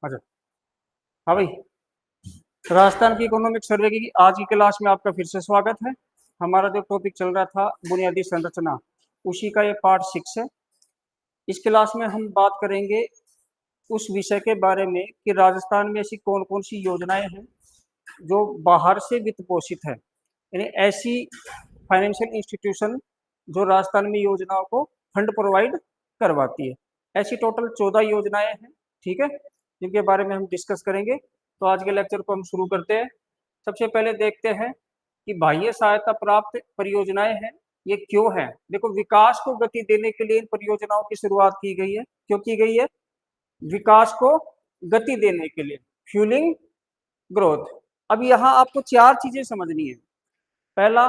अच्छा। हाँ भाई, राजस्थान की इकोनॉमिक सर्वे की आज की क्लास में आपका फिर से स्वागत है। हमारा जो टॉपिक चल रहा था बुनियादी संरचना, उसी का ये पार्ट 6 है। इस क्लास में हम बात करेंगे उस विषय के बारे में कि राजस्थान में ऐसी कौन कौन सी योजनाएं हैं जो बाहर से वित्त पोषित है, यानी ऐसी फाइनेंशियल इंस्टीट्यूशन जो राजस्थान में योजनाओं को फंड प्रोवाइड करवाती है। ऐसी टोटल 14 योजनाएं हैं, ठीक है, जिनके बारे में हम डिस्कस करेंगे। तो आज के लेक्चर को हम शुरू करते हैं। सबसे पहले देखते हैं कि बाह्य सहायता प्राप्त परियोजनाएं हैं, ये क्यों है। देखो, विकास को गति देने के लिए इन परियोजनाओं की शुरुआत की गई है। क्यों की गई है? विकास को गति देने के लिए, फ्यूलिंग ग्रोथ। अब यहाँ आपको 4 चीजें समझनी है। पहला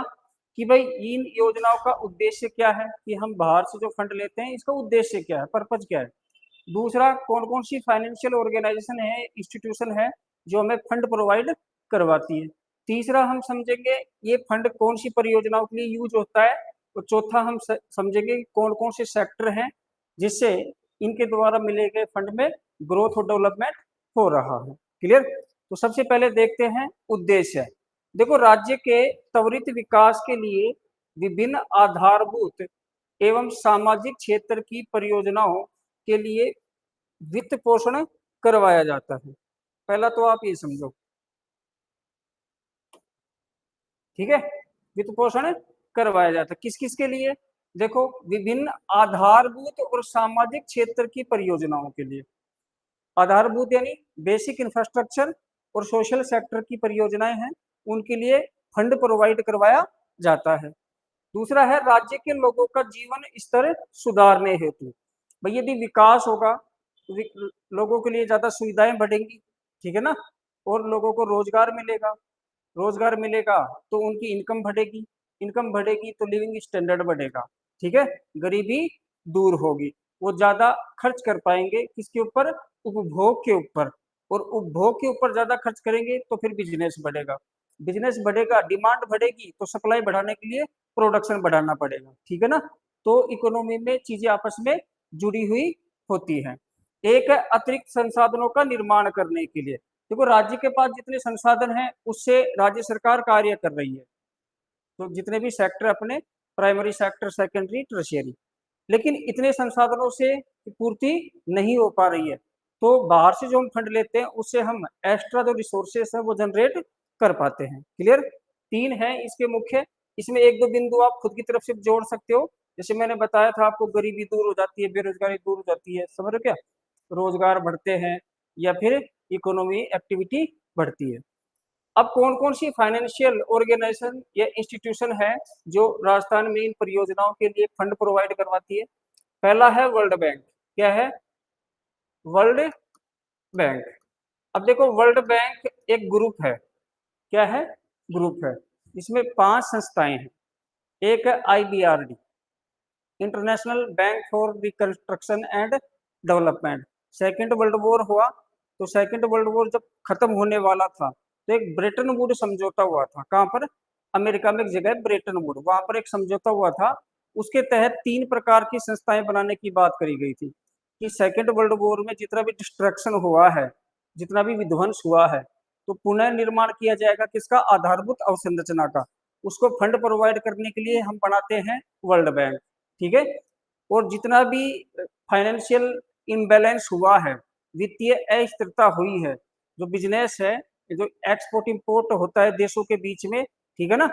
कि भाई इन योजनाओं का उद्देश्य क्या है, कि हम बाहर से जो फंड लेते हैं इसका उद्देश्य क्या है, पर्पज क्या है। दूसरा, कौन कौन सी फाइनेंशियल ऑर्गेनाइजेशन है, इंस्टीट्यूशन है जो हमें फंड प्रोवाइड करवाती है। तीसरा, हम समझेंगे ये फंड कौन सी परियोजनाओं के लिए यूज होता है। और चौथा, हम समझेंगे कौन कौन से सेक्टर हैं जिससे इनके द्वारा मिले गए फंड में ग्रोथ और डेवलपमेंट हो रहा है। क्लियर? तो सबसे पहले देखते हैं उद्देश्य। देखो, राज्य के त्वरित विकास के लिए विभिन्न आधारभूत एवं सामाजिक क्षेत्र की परियोजनाओं के लिए वित्त पोषण करवाया जाता है। पहला तो आप ये समझो, ठीक है। वित्त पोषण करवाया जाता है किस किस के लिए? देखो, विभिन्न आधारभूत और सामाजिक क्षेत्र की परियोजनाओं के लिए। आधारभूत यानी बेसिक इंफ्रास्ट्रक्चर और सोशल सेक्टर की परियोजनाएं हैं, उनके लिए फंड प्रोवाइड करवाया जाता है। दूसरा है राज्य के लोगों का जीवन स्तर सुधारने हेतु। भाई यदि विकास होगा तो लोगों के लिए ज्यादा सुविधाएं बढ़ेंगी, ठीक है ना, और लोगों को रोजगार मिलेगा। रोजगार मिलेगा तो उनकी इनकम बढ़ेगी, इनकम बढ़ेगी तो लिविंग स्टैंडर्ड बढ़ेगा, ठीक है। गरीबी दूर होगी, वो ज्यादा खर्च कर पाएंगे किसके ऊपर? उपभोग के ऊपर। और उपभोग के ऊपर ज्यादा खर्च करेंगे तो फिर बिजनेस बढ़ेगा, बिजनेस बढ़ेगा, डिमांड बढ़ेगी तो सप्लाई बढ़ाने के लिए प्रोडक्शन बढ़ाना पड़ेगा, ठीक है ना। तो इकोनॉमी में चीजें आपस में जुड़ी हुई होती हैं। एक है अतिरिक्त संसाधनों का निर्माण करने के लिए। देखो, राज्य के पास जितने संसाधन हैं उससे राज्य सरकार कार्य कर रही है। तो जितने भी सेक्टर अपने, प्राइमरी सेक्टर, सेकेंडरी, टर्शियरी, लेकिन इतने संसाधनों से पूर्ति नहीं हो पा रही है। तो बाहर से जो हम फंड लेते हैं उससे हम एक्स्ट्रा जो रिसोर्सेस है वो जनरेट कर पाते हैं। क्लियर? 3 है इसके मुख्य। इसमें 1-2 बिंदु आप खुद की तरफ से जोड़ सकते हो। जैसे मैंने बताया था आपको, गरीबी दूर हो जाती है, बेरोजगारी दूर हो जाती है, समझ रहे हो क्या? रोजगार बढ़ते हैं या फिर इकोनॉमी एक्टिविटी बढ़ती है। अब कौन कौन सी फाइनेंशियल ऑर्गेनाइजेशन या इंस्टीट्यूशन है जो राजस्थान में इन परियोजनाओं के लिए फंड प्रोवाइड करवाती है? पहला है वर्ल्ड बैंक। क्या है? World bank. अब देखो, वर्ल्ड बैंक एक ग्रुप है। क्या है? ग्रुप है। इसमें 5 संस्थाएं हैं। एक है IBRD, international bank for reconstruction and development. Second world war हुआ, तो सेकेंड वर्ल्ड वॉर जब खत्म होने वाला था तो एक ब्रेटन वुड समझौता हुआ था। कहाँ पर? अमेरिका में एक जगह ब्रेटन वुड, वहां पर एक समझौता हुआ था। उसके तहत 3 प्रकार की संस्थाएं बनाने की बात करी गई थी कि सेकेंड वर्ल्ड वॉर में जितना भी डिस्ट्रक्शन हुआ है, जितना भी विध्वंस हुआ है, तो पुनः निर्माण किया जाएगा किसका? आधारभूत अवसंरचना का। उसको फंड प्रोवाइड करने के लिए हम बनाते हैं वर्ल्ड बैंक, ठीक है। और जितना भी फाइनेंशियल इम्बैलेंस हुआ है, वित्तीय अस्थिरता हुई है, जो बिजनेस है, जो एक्सपोर्ट इंपोर्ट होता है देशों के बीच में, ठीक है ना,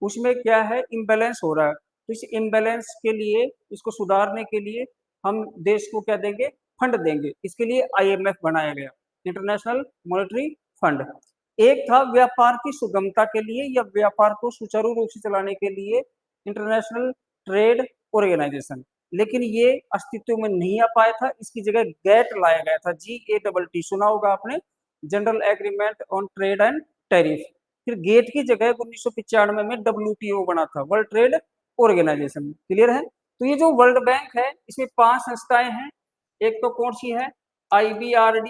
उसमें क्या है? इम्बैलेंस हो रहा है। तो इस इम्बैलेंस के लिए, इसको सुधारने के लिए हम देश को क्या देंगे? फंड देंगे। इसके लिए IMF बनाया गया, इंटरनेशनल मॉनेटरी फंड। एक था व्यापार की सुगमता के लिए या व्यापार को सुचारू रूप से चलाने के लिए इंटरनेशनल ट्रेड ऑर्गेनाइजेशन, लेकिन ये अस्तित्व में नहीं आ पाया था। इसकी जगह गेट लाया गया था, GATT, सुना होगा आपने, general agreement on trade and tariff. फिर गेट की जगह 1995 में WTO बना था, वर्ल्ड ट्रेड ऑर्गेनाइजेशन। क्लियर है? तो ये जो वर्ल्ड बैंक है इसमें 5 संस्थाएं हैं। एक तो कौन सी है? IBRD,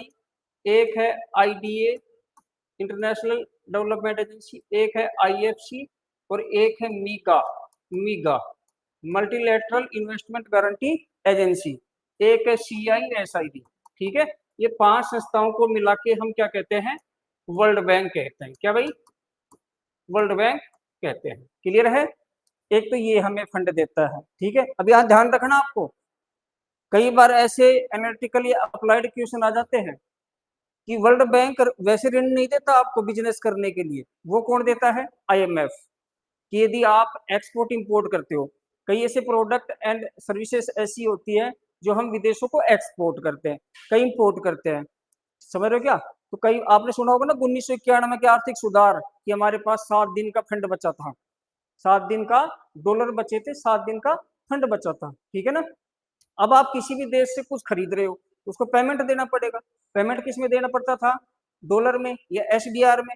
एक है IDA, इंटरनेशनल डेवलपमेंट एजेंसी, एक है IFC, और एक है मीगा, मल्टीलेटरल इन्वेस्टमेंट गारंटी एजेंसी, एक है CISID, ठीक है। ये 5 संस्थाओं को मिला के हम क्या कहते हैं, वर्ल्ड बैंक कहते हैं। क्या भाई, वर्ल्ड बैंक कहते हैं। क्लियर है। एक तो ये हमें फंड देता है, ठीक है। अब यहाँ ध्यान रखना आपको, कई बार ऐसे एनालिटिकल या अप्लाइड क्वेश्चन आ जाते हैं कि वर्ल्ड बैंक वैसे ऋण नहीं देता आपको बिजनेस करने के लिए, वो कौन देता है, आईएमएफ। कि यदि आप एक्सपोर्ट इंपोर्ट करते हो, कई ऐसे प्रोडक्ट एंड सर्विसेज ऐसी होती है जो हम विदेशों को एक्सपोर्ट करते हैं, कई इंपोर्ट करते हैं, समझ रहे हो क्या। तो कई आपने सुना होगा ना 1991 के आर्थिक सुधार, कि हमारे पास 7 दिन का फंड बचा था, 7 दिन का डॉलर बचे थे, 7 दिन का फंड बचा था, ठीक है ना। अब आप किसी भी देश से कुछ खरीद रहे हो, उसको पेमेंट देना पड़ेगा। पेमेंट किस में देना पड़ता था, डॉलर में या एसडीआर में,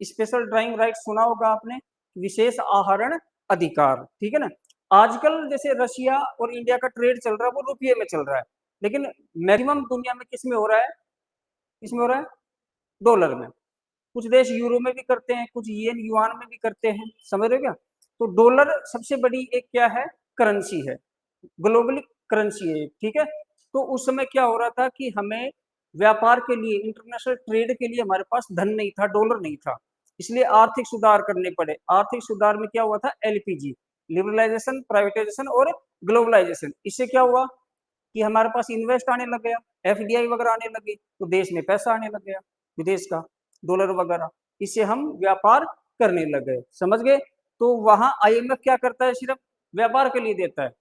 स्पेशल ड्राइंग राइट सुना होगा आपने, विशेष आहरण अधिकार, ठीक है ना। आजकल जैसे रशिया और इंडिया का ट्रेड चल रहा है वो रुपये में चल रहा है, लेकिन मैक्सिमम दुनिया में किस में हो रहा है, किस में हो रहा है, डॉलर में। कुछ देश यूरो में भी करते हैं, कुछ येन युआन में भी करते हैं, समझ रहे हो क्या। तो डॉलर सबसे बड़ी एक क्या है, करेंसी है, ग्लोबली करेंसी है, ठीक है। तो उस समय क्या हो रहा था कि हमें व्यापार के लिए, इंटरनेशनल ट्रेड के लिए हमारे पास धन नहीं था, डॉलर नहीं था, इसलिए आर्थिक सुधार करने पड़े। आर्थिक सुधार में क्या हुआ था, एलपीजी, लिबरलाइजेशन, प्राइवेटाइजेशन और ग्लोबलाइजेशन। इससे क्या हुआ कि हमारे पास इन्वेस्ट आने लग गया, एफडीआई वगैरह आने लगी, तो देश में पैसा आने लग गया विदेश का, डॉलर वगैरह, इससे हम व्यापार करने लग गए, समझ गए। तो वहां आईएमएफ क्या करता है, सिर्फ व्यापार के लिए देता है,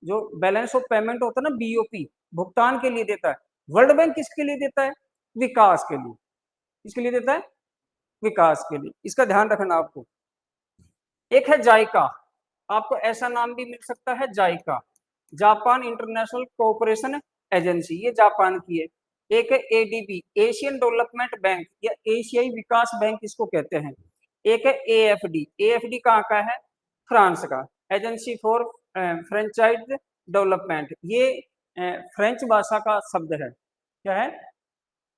जो बैलेंस ऑफ पेमेंट होता है ना, बीओपी, भुगतान के लिए देता है। वर्ल्ड बैंक किसके लिए देता है, विकास के लिए। किसके लिए देता है, विकास के लिए। इसका ध्यान रखना आपको। एक है जाइका, आपको ऐसा नाम भी मिल सकता है, JICA, Japan international cooperation agency, ये जापान की है। एक है एडीबी, एशियन डेवलपमेंट बैंक या एशियाई विकास बैंक इसको कहते हैं। एक है एएफडी, एएफडी कहाँ का है, फ्रांस का, एजेंसी फॉर फ्रेंचाइज डेवलपमेंट। ये फ्रेंच भाषा का शब्द है, क्या है,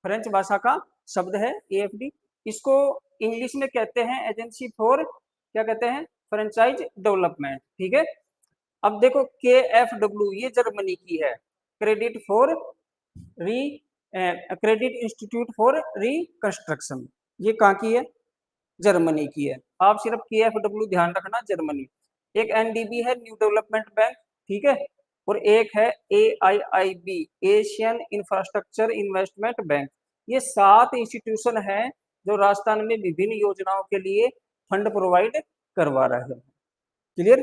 फ्रेंच भाषा का शब्द है एएफडी। इसको इंग्लिश में कहते हैं एजेंसी फॉर, क्या कहते हैं, फ्रेंचाइज डेवलपमेंट, ठीक है। अब देखो के एफ डब्ल्यू, ये जर्मनी की है, क्रेडिट फॉर री क्रेडिट इंस्टीट्यूट फॉर रिकंस्ट्रक्शन, ये कहाँ की है, जर्मनी की है। आप सिर्फ के एफ डब्ल्यू ध्यान रखना, जर्मनी। एक एनडीबी है, न्यू डेवलपमेंट बैंक, ठीक है। और एक है A I I B, Asian infrastructure investment bank. ये 7 इंस्टीट्यूशन है जो राजस्थान में विभिन्न योजनाओं के लिए फंड प्रोवाइड करवा रहे हैं। क्लियर।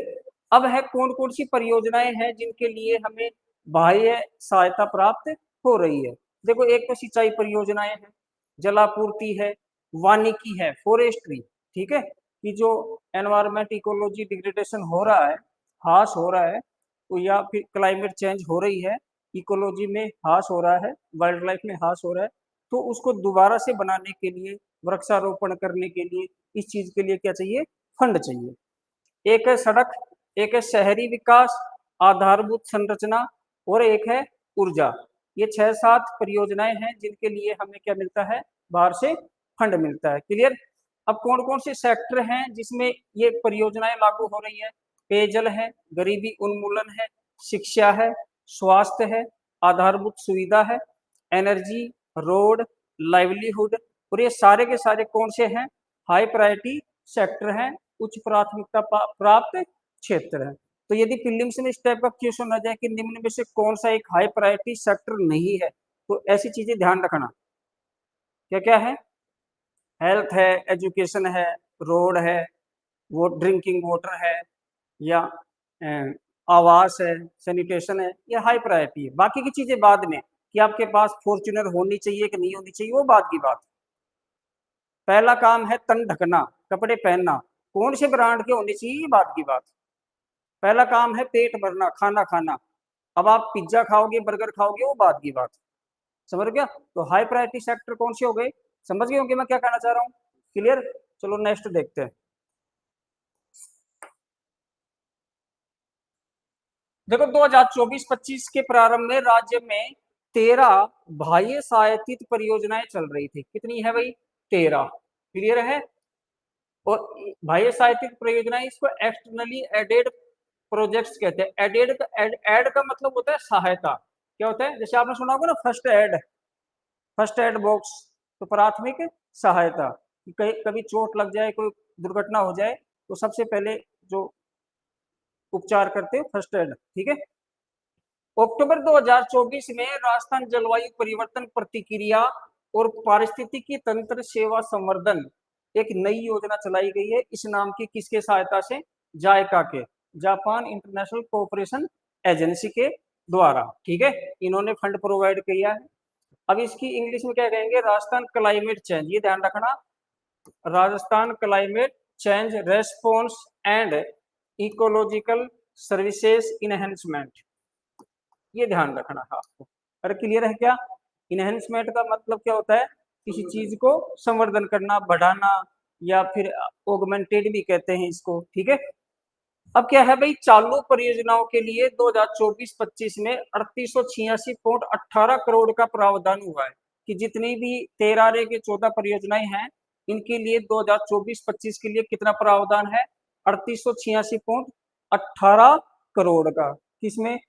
अब है कौन कौन सी परियोजनाएं हैं जिनके लिए हमें बाह्य सहायता प्राप्त हो रही है। देखो, एक तो सिंचाई परियोजनाएं हैं, जलापूर्ति है, वानिकी है, फॉरेस्ट्री, ठीक है। कि जो एनवायरमेंट इकोलॉजी डिग्रेडेशन हो रहा है, ह्रास हो रहा है, तो या फिर क्लाइमेट चेंज हो रही है, इकोलॉजी में ह्रास हो रहा है, वाइल्ड लाइफ में ह्रास हो रहा है, तो उसको दोबारा से बनाने के लिए, वृक्षारोपण करने के लिए, इस चीज के लिए क्या चाहिए, फंड चाहिए। एक है सड़क, एक है शहरी विकास, आधारभूत संरचना, और एक है ऊर्जा। ये 6-7 परियोजनाएं हैं जिनके लिए हमें क्या मिलता है, बाहर से फंड मिलता है। क्लियर। अब कौन कौन से सेक्टर हैं जिसमें ये परियोजनाएं लागू हो रही है, पेयजल है, गरीबी उन्मूलन है, शिक्षा है, स्वास्थ्य है, आधारभूत सुविधा है, एनर्जी, रोड, लाइवलीहुड। और ये सारे के सारे कौन से हैं, हाई प्रायोरिटी सेक्टर हैं, उच्च प्राथमिकता प्राप्त क्षेत्र है। तो यदि प्रीलिम्स में इस टाइप का क्वेश्चन आ जाए कि निम्न में से कौन सा एक हाई प्रायोरिटी सेक्टर नहीं है, तो ऐसी चीजें ध्यान रखना, क्या क्या है, हेल्थ है, एजुकेशन है, रोड है, वो ड्रिंकिंग वाटर है, या आवास है, सैनिटेशन है, ये हाई प्रायोरिटी है। बाकी की चीजें बाद में, कि आपके पास फॉर्च्यूनर होनी चाहिए कि नहीं होनी चाहिए, वो बाद की बात। पहला काम है तन ढकना, कपड़े पहनना, कौन से ब्रांड के होने चाहिए, बात की बात। पहला काम है पेट भरना, खाना खाना। अब आप पिज्जा खाओगे, बर्गर खाओगे, वो बात की बात, समझ गया। तो हाई प्रायोरिटी सेक्टर कौन से हो गए, समझ गए होंगे मैं क्या कहना चाह रहा हूँ। क्लियर। चलो नेक्स्ट देखते हैं। देखो 2024-25 के प्रारंभ में राज्य में 13 बाह्य सहायतित परियोजनाएं चल रही थी। कितनी है भाई, 13। क्लियर है। और बाह्य सहायतित परियोजनाएं, इसको एक्सटर्नली एडेड प्रोजेक्ट्स कहते हैं। एडेड का एड का मतलब होता है सहायता। क्या होता है, जैसे आपने सुना होगा ना, first aid, first aid box तो प्राथमिक सहायता, कहीं कभी चोट लग जाए, कोई दुर्घटना हो जाए तो सबसे पहले जो उपचार करते हैं फर्स्ट एड। ठीक है। अक्टूबर 2024 में राजस्थान जलवायु परिवर्तन प्रतिक्रिया और पारिस्थितिकी तंत्र सेवा संवर्धन एक नई योजना चलाई गई है। इस नाम की किसके सहायता से? जायका के, जापान इंटरनेशनल कोऑपरेशन एजेंसी के द्वारा। ठीक है, इन्होंने फंड प्रोवाइड किया है। अब इसकी इंग्लिश में क्या कहेंगे? राजस्थान क्लाइमेट चेंज, ये ध्यान रखना, Rajasthan climate change response and ecological services enhancement, ये ध्यान रखना है आपको। अरे क्लियर है क्या? इनहेंसमेंट का मतलब क्या होता है? किसी चीज को संवर्धन करना, बढ़ाना, या फिर ऑगमेंटेड भी कहते हैं इसको। ठीक है। अब क्या है भाई, चालू परियोजनाओं के लिए 2024-25 में 3886.18 करोड़ का प्रावधान हुआ है कि जितनी भी 13 के 14 परियोजनाएं हैं, इनके लिए 2024-25 के लिए कितना प्रावधान है? 3886.18 करोड़ का। किसमें?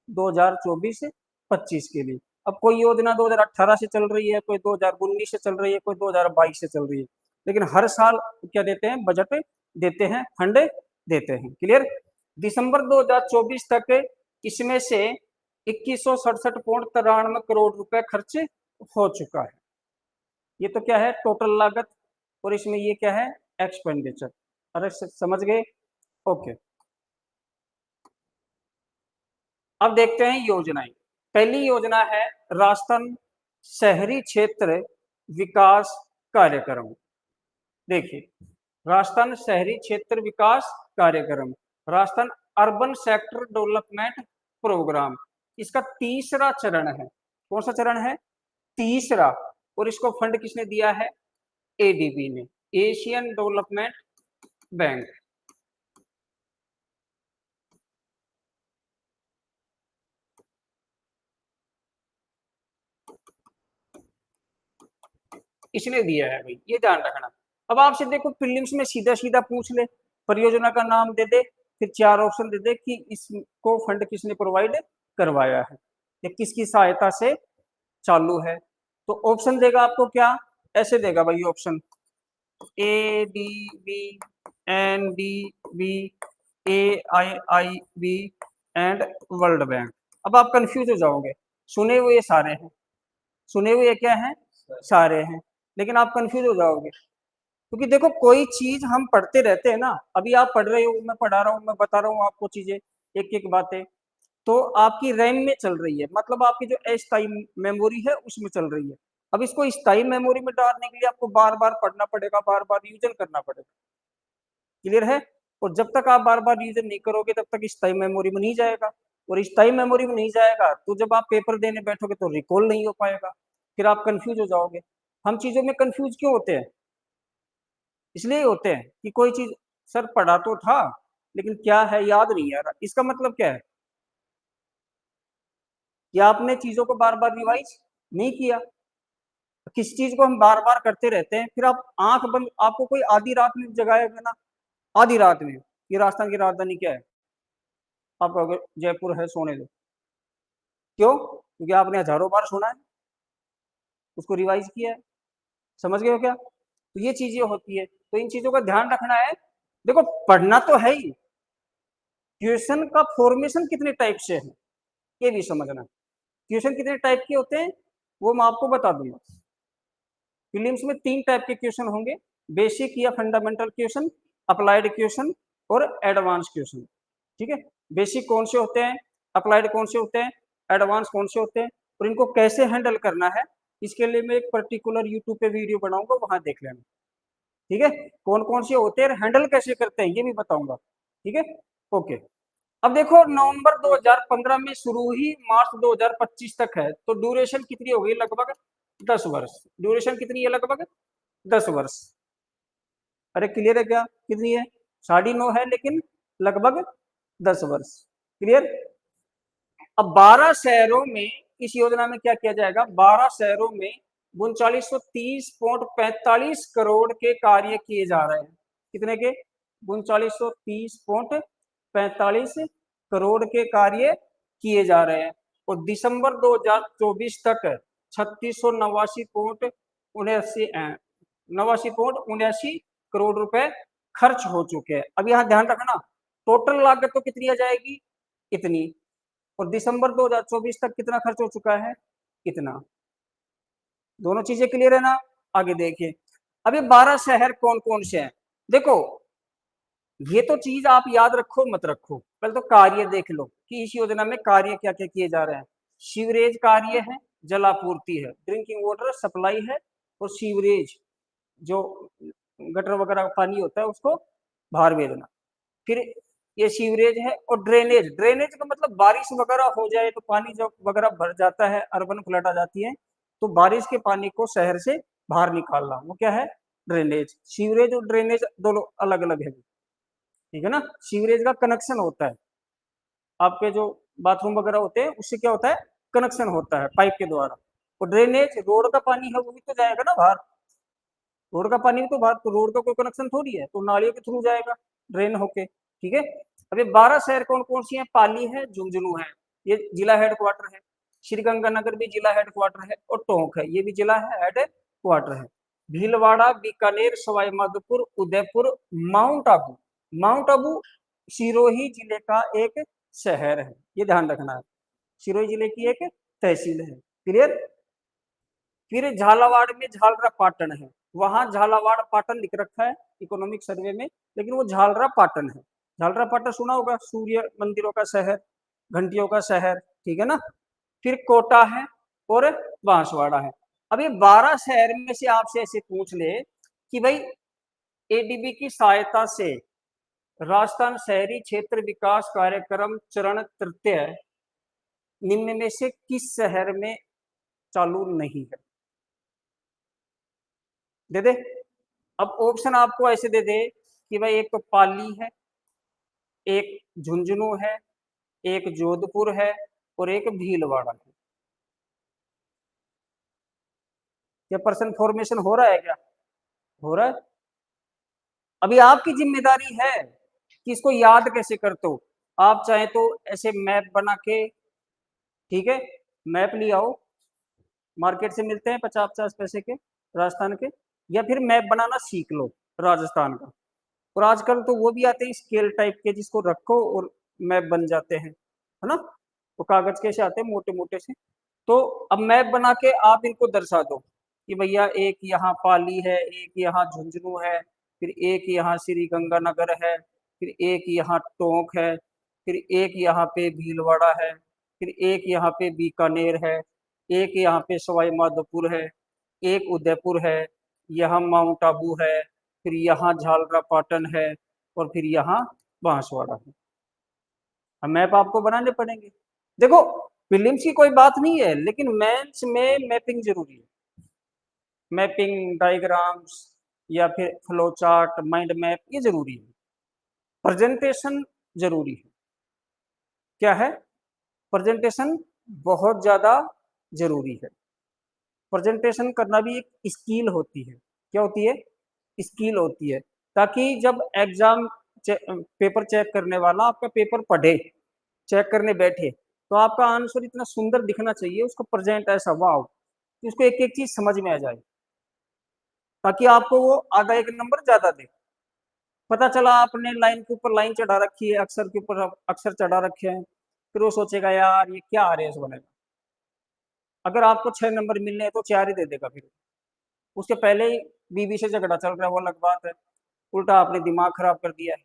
2024-25 के लिए। अब कोई योजना 2018 से चल रही है, कोई 2019 से चल रही है, कोई 2022 से चल रही है, लेकिन हर साल क्या देते हैं? बजट देते हैं, फंड देते हैं। क्लियर? दिसंबर 2024 तक इसमें से 2167.93 करोड़ रुपए खर्च हो चुका है। ये तो क्या है? टोटल लागत, और इसमें ये क्या है? एक्सपेंडिचर। अरे समझ गए? ओके। अब देखते हैं योजनाएं। पहली योजना है राजस्थान शहरी क्षेत्र विकास कार्यक्रम। देखिए, राजस्थान शहरी क्षेत्र विकास कार्यक्रम, Rajasthan urban sector development programme, इसका तीसरा चरण है। कौन सा चरण है? तीसरा। और इसको फंड किसने दिया है? एडीबी ने, एशियन डेवलपमेंट बैंक। इसने दिया है भाई, ये ध्यान रखना। अब आपसे देखो प्रीलिम्स में सीधा सीधा पूछ ले, परियोजना का नाम दे दे, फिर 4 ऑप्शन दे दे कि इसको फंड किसने प्रोवाइड करवाया है या किसकी सहायता से चालू है। तो ऑप्शन देगा आपको क्या? ऐसे देगा भाई option, A D B, N D B, A I I B and world bank. अब आप कंफ्यूज हो जाओगे, सुने हुए ये सारे हैं, सुने हुए क्या हैं? सारे हैं, लेकिन आप कंफ्यूज हो जाओगे, क्योंकि देखो कोई चीज हम पढ़ते रहते हैं ना, अभी आप पढ़ रहे हो, मैं पढ़ा रहा हूँ, मैं बता रहा हूँ आपको चीजें, एक एक बातें, तो आपकी रैम में चल रही है, मतलब आपकी जो अस्थायी मेमोरी है उसमें चल रही है। अब इसको स्थायी मेमोरी में डालने के लिए आपको बार बार पढ़ना पड़ेगा, बार बार रिविजन करना पड़ेगा। क्लियर है? और जब तक आप बार बार रिविजन नहीं करोगे तब तक स्थायी मेमोरी में नहीं जाएगा, और स्थायी मेमोरी में नहीं जाएगा तो जब आप पेपर देने बैठोगे तो रिकॉल नहीं हो पाएगा, फिर आप कंफ्यूज हो जाओगे। हम चीजों में कंफ्यूज क्यों होते हैं? इसलिए होते हैं कि कोई चीज सर पढ़ा तो था, लेकिन क्या है याद नहीं आ रहा। इसका मतलब क्या है? कि आपने चीजों को बार बार रिवाइज नहीं किया। किस चीज को हम बार बार करते रहते हैं, फिर आप आंख बंद, आपको कोई आधी रात में जगाएगा ना, आधी रात में, ये राजस्थान की राजधानी क्या है? आप कहोगे जयपुर है, सोने दो। क्यों? क्योंकि आपने हजारों बार सुना है, उसको रिवाइज किया है। समझ गए हो क्या? तो ये चीजें होती है, तो इन चीजों का ध्यान रखना है। देखो पढ़ना तो है ही, क्वेश्चन का फॉर्मेशन कितने टाइप से है ये भी समझना। क्वेश्चन कितने टाइप के होते हैं वो मैं आपको बता दूंगा। प्रीलिम्स में 3 टाइप के क्वेश्चन होंगे, बेसिक या फंडामेंटल क्वेश्चन, अप्लाइड क्वेश्चन और एडवांस क्वेश्चन। ठीक है? बेसिक कौन से होते हैं, अप्लाइड कौन से होते हैं, एडवांस कौन से होते हैं, और इनको कैसे हैंडल करना है, इसके लिए मैं एक पर्टिकुलर यूट्यूब पे वीडियो बनाऊंगा, वहां देख लेना। ठीक है? कौन कौन से होते हैं, हैंडल कैसे करते हैं, ये भी बताऊंगा। ठीक है? ओके। अब देखो नवंबर 2015 में शुरू हुई, मार्च 2025 तक है, तो ड्यूरेशन कितनी हो गई? लगभग 10 वर्ष। ड्यूरेशन कितनी है? लगभग 10 वर्ष। अरे क्लियर है क्या? कितनी है? 9.5 है, लेकिन लगभग 10 वर्ष। क्लियर? अब 12 शहरों में इस योजना में क्या किया जाएगा? 12 शहरों में 3930.45 करोड़ के कार्य किए जा रहे हैं। कितने के? 3930.45 करोड़ के कार्य किए जा रहे हैं। और दिसंबर 2024 तक 3689.89 रुपए खर्च हो चुके हैं। अब यहाँ ध्यान रखना, टोटल लागत तो कितनी आ जाएगी, इतनी, और दिसंबर 2024 तक कितना खर्च हो चुका है, इतना। दोनों चीजें क्लियर है ना। आगे देखिए, अब ये 12 शहर कौन कौन से हैं। देखो, ये तो चीज आप याद रखो मत रखो, पहले तो कार्य देख लो कि इस योजना में कार्य क्या क्या किए जा रहे हैं। सीवरेज कार्य है, जलापूर्ति है, ड्रिंकिंग वाटर सप्लाई है, और सीवरेज जो गटर वगैरह का पानी होता है उसको बाहर भेजना। फिर ये सीवरेज है, और ड्रेनेज, ड्रेनेज का मतलब बारिश वगैरह हो जाए तो पानी जब वगैरह भर जाता है, अर्बन फ्लड आ जाती है, तो बारिश के पानी को शहर से बाहर निकालना, वो क्या है, ड्रेनेज। सीवरेज और ड्रेनेज दोनों अलग अलग है, ठीक है ना। सीवरेज का कनेक्शन होता है, आपके जो बाथरूम वगैरह होते हैं उससे क्या होता है, कनेक्शन होता है पाइप के द्वारा। और ड्रेनेज, रोड का पानी है वो भी तो जाएगा ना बाहर, रोड का पानी भी तो बाहर, तो रोड का कोई कनेक्शन थोड़ी है, तो नालियों के थ्रू जाएगा ड्रेन होके, ठीक है। अब ये 12 शहर कौन कौन सी हैं, पाली है, झुंझुनू है, ये जिला हेडक्वार्टर है, श्रीगंगानगर भी जिला हेडक्वार्टर है, और टोंक है, ये भी जिला हेडक्वार्टर है। भीलवाड़ा, बीकानेर, सवाई माधोपुर, उदयपुर, माउंट आबू, माउंट आबू सिरोही जिले का एक शहर है, ये ध्यान रखना है, सिरोही जिले की एक तहसील है, क्लियर। फिर झालावाड़ में झालरा पाटन है, वहां झालावाड़ पाटन लिख रखा है इकोनॉमिक सर्वे में, लेकिन वो झालरा पाटन है। झालरा पाटन सुना होगा, सूर्य मंदिरों का शहर, घंटियों का शहर, ठीक है ना। फिर कोटा है, और बांसवाड़ा है। अब ये 12 शहर में से आपसे ऐसे पूछ ले कि भाई एडीबी की सहायता से राजस्थान शहरी क्षेत्र विकास कार्यक्रम चरण तृतीय निम्न में से किस शहर में चालू नहीं है, दे दे। अब ऑप्शन आपको ऐसे दे दे कि भाई एक तो पाली है, एक झुंझुनू है, एक जोधपुर है, और एक भीलवाड़ा है। क्या पर्सन फॉर्मेशन हो रहा है, क्या हो रहा है। अभी आपकी जिम्मेदारी है कि इसको याद कैसे करते हो। आप चाहे तो ऐसे मैप बना के, ठीक है, मैप ले आओ, मार्केट से मिलते हैं 50-50 पैसे के राजस्थान के, या फिर मैप बनाना सीख लो राजस्थान का। और आजकल तो वो भी आते हैं स्केल टाइप के, जिसको रखो और मैप बन जाते हैं, है ना। वो कागज के से आते हैं मोटे मोटे से। तो अब मैप बना के आप इनको दर्शा दो कि भैया एक यहाँ पाली है, एक यहाँ झुंझुनू है, फिर एक यहाँ श्री गंगानगर है, फिर एक यहाँ टोंक है, फिर एक यहाँ पे भीलवाड़ा है, फिर एक यहाँ पे बीकानेर है, एक यहाँ पे सवाई माधोपुर है, एक उदयपुर है, यहाँ माउंट आबू है, फिर यहाँ झालरा पाटन है, और फिर यहाँ बांसवाड़ा है। अब मैप आपको बनाने पड़ेंगे। देखो, प्रीलिम्स की कोई बात नहीं है, लेकिन मेंस में मैपिंग जरूरी है, मैपिंग डायग्राम्स या फिर फ्लो चार्ट, माइंड मैप, ये जरूरी है। प्रेजेंटेशन जरूरी है, क्या है, प्रेजेंटेशन बहुत ज्यादा जरूरी है। प्रेजेंटेशन करना भी एक स्किल होती है, क्या होती है, स्किल होती है, ताकि जब एग्जाम पेपर चेक करने वाला आपका पेपर पढ़े, चेक करने बैठे, तो आपका आंसर इतना सुंदर दिखना चाहिए, उसको प्रेजेंट ऐसा वाव कि उसको एक एक चीज समझ में आ जाए, ताकि आपको वो आधा एक नंबर ज्यादा दे। पता चला आपने लाइन के ऊपर लाइन चढ़ा रखी है, अक्षर के ऊपर अक्षर चढ़ा रखे हैं, फिर वो सोचेगा यार ये क्या आर एस बनेगा। अगर आपको 6 नंबर मिलने हैं तो 4 ही दे देगा, फिर उसके पहले ही बीवी से झगड़ा चल रहा है, वो अलग बात है, उल्टा आपने दिमाग खराब कर दिया है।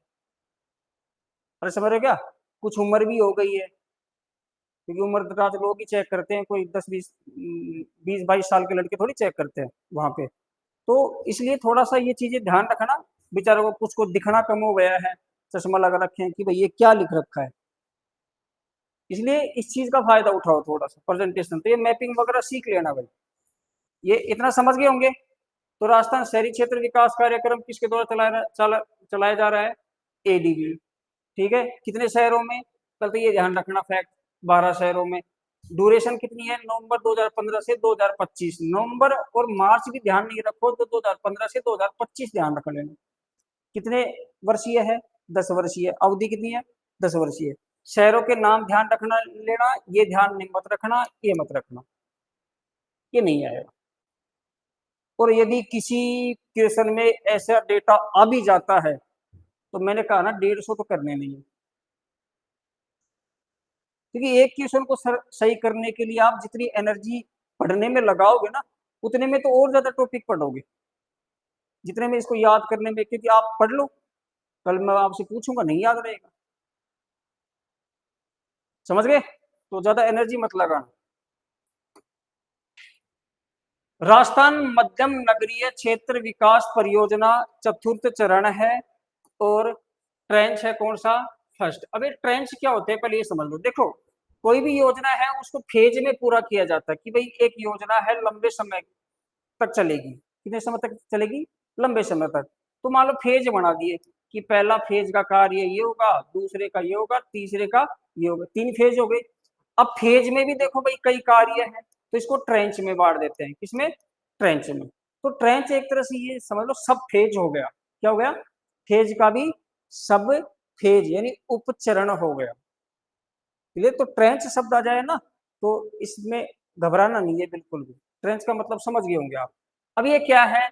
अरे समझ रहे हो क्या, कुछ उम्र भी हो गई है, क्योंकि उम्र दराज लोग ही चेक करते हैं, कोई 10-20 20-22 साल के लड़के थोड़ी चेक करते हैं वहां पे। तो इसलिए थोड़ा सा ये चीजें ध्यान रखना, बेचारों को कुछ को दिखना कम हो गया है, चश्मा लगा रखे हैं कि भाई ये क्या लिख रखा है, इसलिए इस चीज का फायदा उठाओ थोड़ा सा प्रेजेंटेशन। तो ये मैपिंग वगैरह सीख लेना भाई, ये इतना समझ गए होंगे। तो राजस्थान शहरी क्षेत्र विकास कार्यक्रम किसके द्वारा चलाया जा रहा है, एडीबी, ठीक है। कितने शहरों में, कल तो ये ध्यान रखना फैक्ट, 12 शहरों में। ड्यूरेशन कितनी है, नवंबर 2015 से 2025, नवंबर और मार्च भी ध्यान नहीं रखो तो 2015 से 2025 ध्यान रख लेना। कितने वर्षीय है, 10 वर्षीय। अवधि कितनी है, 10 वर्षीय। शहरों के नाम ध्यान रखना लेना, ये ध्यान नहीं मत रखना, ये मत रखना। ये नहीं आएगा। और यदि किसी क्वेश्चन में ऐसा डेटा आ भी जाता है तो मैंने कहा ना 150 तो करने नहीं है, क्योंकि एक क्वेश्चन को सही करने के लिए आप जितनी एनर्जी पढ़ने में लगाओगे ना, उतने में तो और ज्यादा टॉपिक पढ़ोगे जितने में इसको याद करने में। क्योंकि आप पढ़ लो, कल मैं आपसे पूछूंगा नहीं याद रहेगा। समझ गए? तो ज्यादा एनर्जी मत लगाना। राजस्थान मध्यम नगरीय क्षेत्र विकास परियोजना चतुर्थ चरण है, और ट्रेंच है कौन सा? फर्स्ट। अब ये ट्रेंच क्या होते हैं पहले ये समझ लो। देखो, कोई भी योजना है उसको फेज में पूरा किया जाता है, कि भाई एक योजना है लंबे समय तक चलेगी। कितने समय तक चलेगी? लंबे समय तक। तो मान लो फेज बना दिए कि पहला फेज का कार्य ये होगा, दूसरे का ये होगा, तीसरे का ये होगा, 3 फेज हो गए। अब फेज में भी देखो भाई कई कार्य हैं, तो इसको ट्रेंच में बांट देते हैं। किसमें? ट्रेंच में। तो ट्रेंच एक तरह से ये समझ लो सब फेज हो गया। क्या हो गया? फेज का भी सब फेज यानी उपचरण हो गया। इसलिए तो ट्रेंच शब्द आ जाए ना, तो इसमें घबराना नहीं है बिल्कुल भी। ट्रेंच का मतलब समझ गए होंगे आप। अब ये क्या है?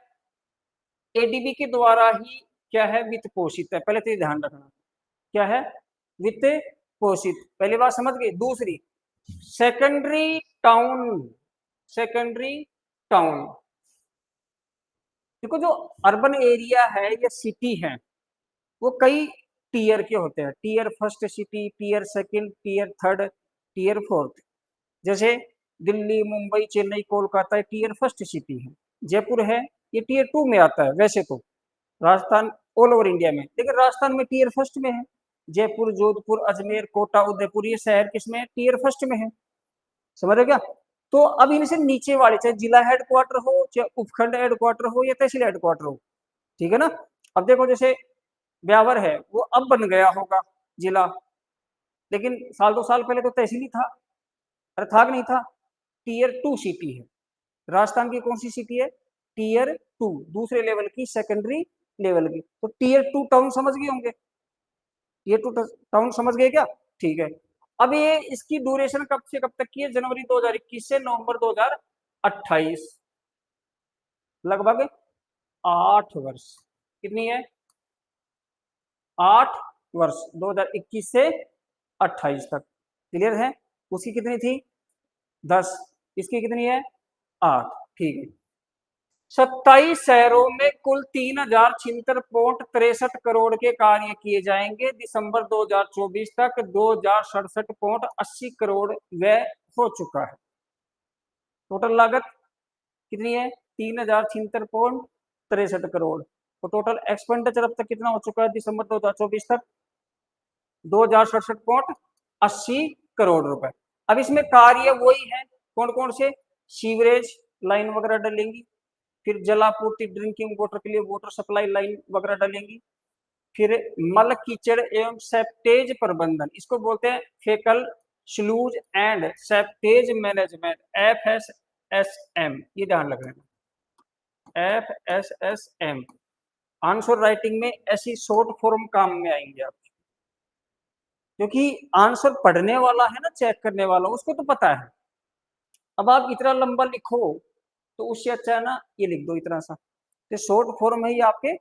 एडीबी के द्वारा ही क्या है? वित्त पोषित है। पहले तो ये ध्यान रखना, क्या है? वित्त पोषित। पहली बात समझ गए। दूसरी, सेकेंडरी टाउन। सेकेंडरी टाउन, देखो जो अर्बन एरिया है या सिटी है वो कई टीयर के होते हैं। Tier first city, tier second, tier third, tier fourth. जैसे Delhi, Mumbai, Chennai, Kolkata tier first city है। जयपुर है ये टीयर 2 में आता है वैसे तो। राजस्थान ऑल ओवर इंडिया में, लेकिन राजस्थान में टीयर फर्स्ट में है। जयपुर, जोधपुर, अजमेर, कोटा, उदयपुर ये शहर किसमें है? टीयर फर्स्ट में है। समझ रहे हो क्या? तो अब इनसे नीचे वाले, चाहे जिला हेडक्वार्टर हो, चाहे उपखंड हेडक्वार्टर हो, या तहसील हेडक्वार्टर हो, ठीक है ना। अब देखो जैसे ब्यावर है वो अब बन गया होगा जिला, लेकिन साल 2 साल पहले तो तहसील ही था। अरे था कि नहीं था? टीयर 2 सिटी है राजस्थान की। कौन सी सिटी है? टीयर 2, दूसरे लेवल की, सेकेंडरी लेवल की। तो टीयर 2 टाउन समझ गए होंगे। टीयर 2 टाउन समझ गए क्या? ठीक है। अब ये इसकी ड्यूरेशन कब से कब तक की है? जनवरी 2021 से नवंबर 2028, लगभग 8 वर्ष। कितनी है? 8 वर्ष, 2021 से 28 तक। क्लियर है? उसकी कितनी थी? 10। इसकी कितनी है? 8। ठीक है। 27 शहरों में कुल 3076.63 के कार्य किए जाएंगे। दिसंबर 2024 तक 2067.80 करोड़ व्यय हो चुका है। टोटल लागत कितनी है? 3076.63 करोड़। तो टोटल एक्सपेंडिचर अब तक कितना हो चुका है दिसंबर 2024 तक? 2067.80 करोड़ रुपए। अब इसमें कार्य वही है, कौन कौन से? सीवरेज लाइन वगैरह डलेंगी, फिर जलापूर्ति ड्रिंकिंग वाटर के लिए वाटर सप्लाई लाइन वगैरह डलेंगी, फिर मल कीचड़ एवं सेप्टेज प्रबंधन, इसको बोलते हैं faecal sludge and septage management, FSSM, ये ध्यान रखना। FSSM आंसर राइटिंग में ऐसी शॉर्ट फॉर्म काम में आएंगे आप, क्योंकि आंसर पढ़ने वाला है ना, चेक करने वाला, उसको तो पता है। अब आप इतना लंबा लिखो तो उससे अच्छा है ना ये लिख दो इतना सा। तो शॉर्ट फॉर्म है ये आपके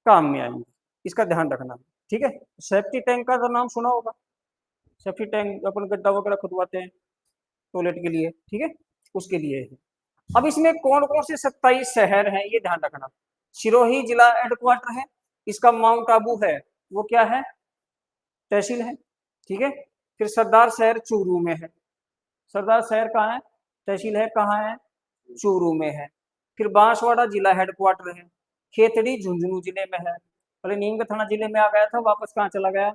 काम में आएंगे, इसका ध्यान रखना। ठीक है। सेफ्टी टैंक का तो नाम सुना होगा। सेफ्टी टैंक अपन गड्ढा वगैरह खुदवाते हैं टॉयलेट के लिए, ठीक है, उसके लिए है। अब इसमें कौन कौन से 27 शहर हैं ये ध्यान रखना। सिरोही जिला हेडक्वार्टर है, इसका माउंट आबू है वो क्या है? तहसील है। ठीक है। फिर सरदार शहर चूरू में है। सरदार शहर कहाँ है? तहसील है। कहाँ है? चूरू में है। फिर बांसवाड़ा जिला हेडक्वार्टर है। खेतड़ी झुंझुनू जिले में है। पहले नीम का थाना जिले में आ गया था, वापस कहाँ चला गया?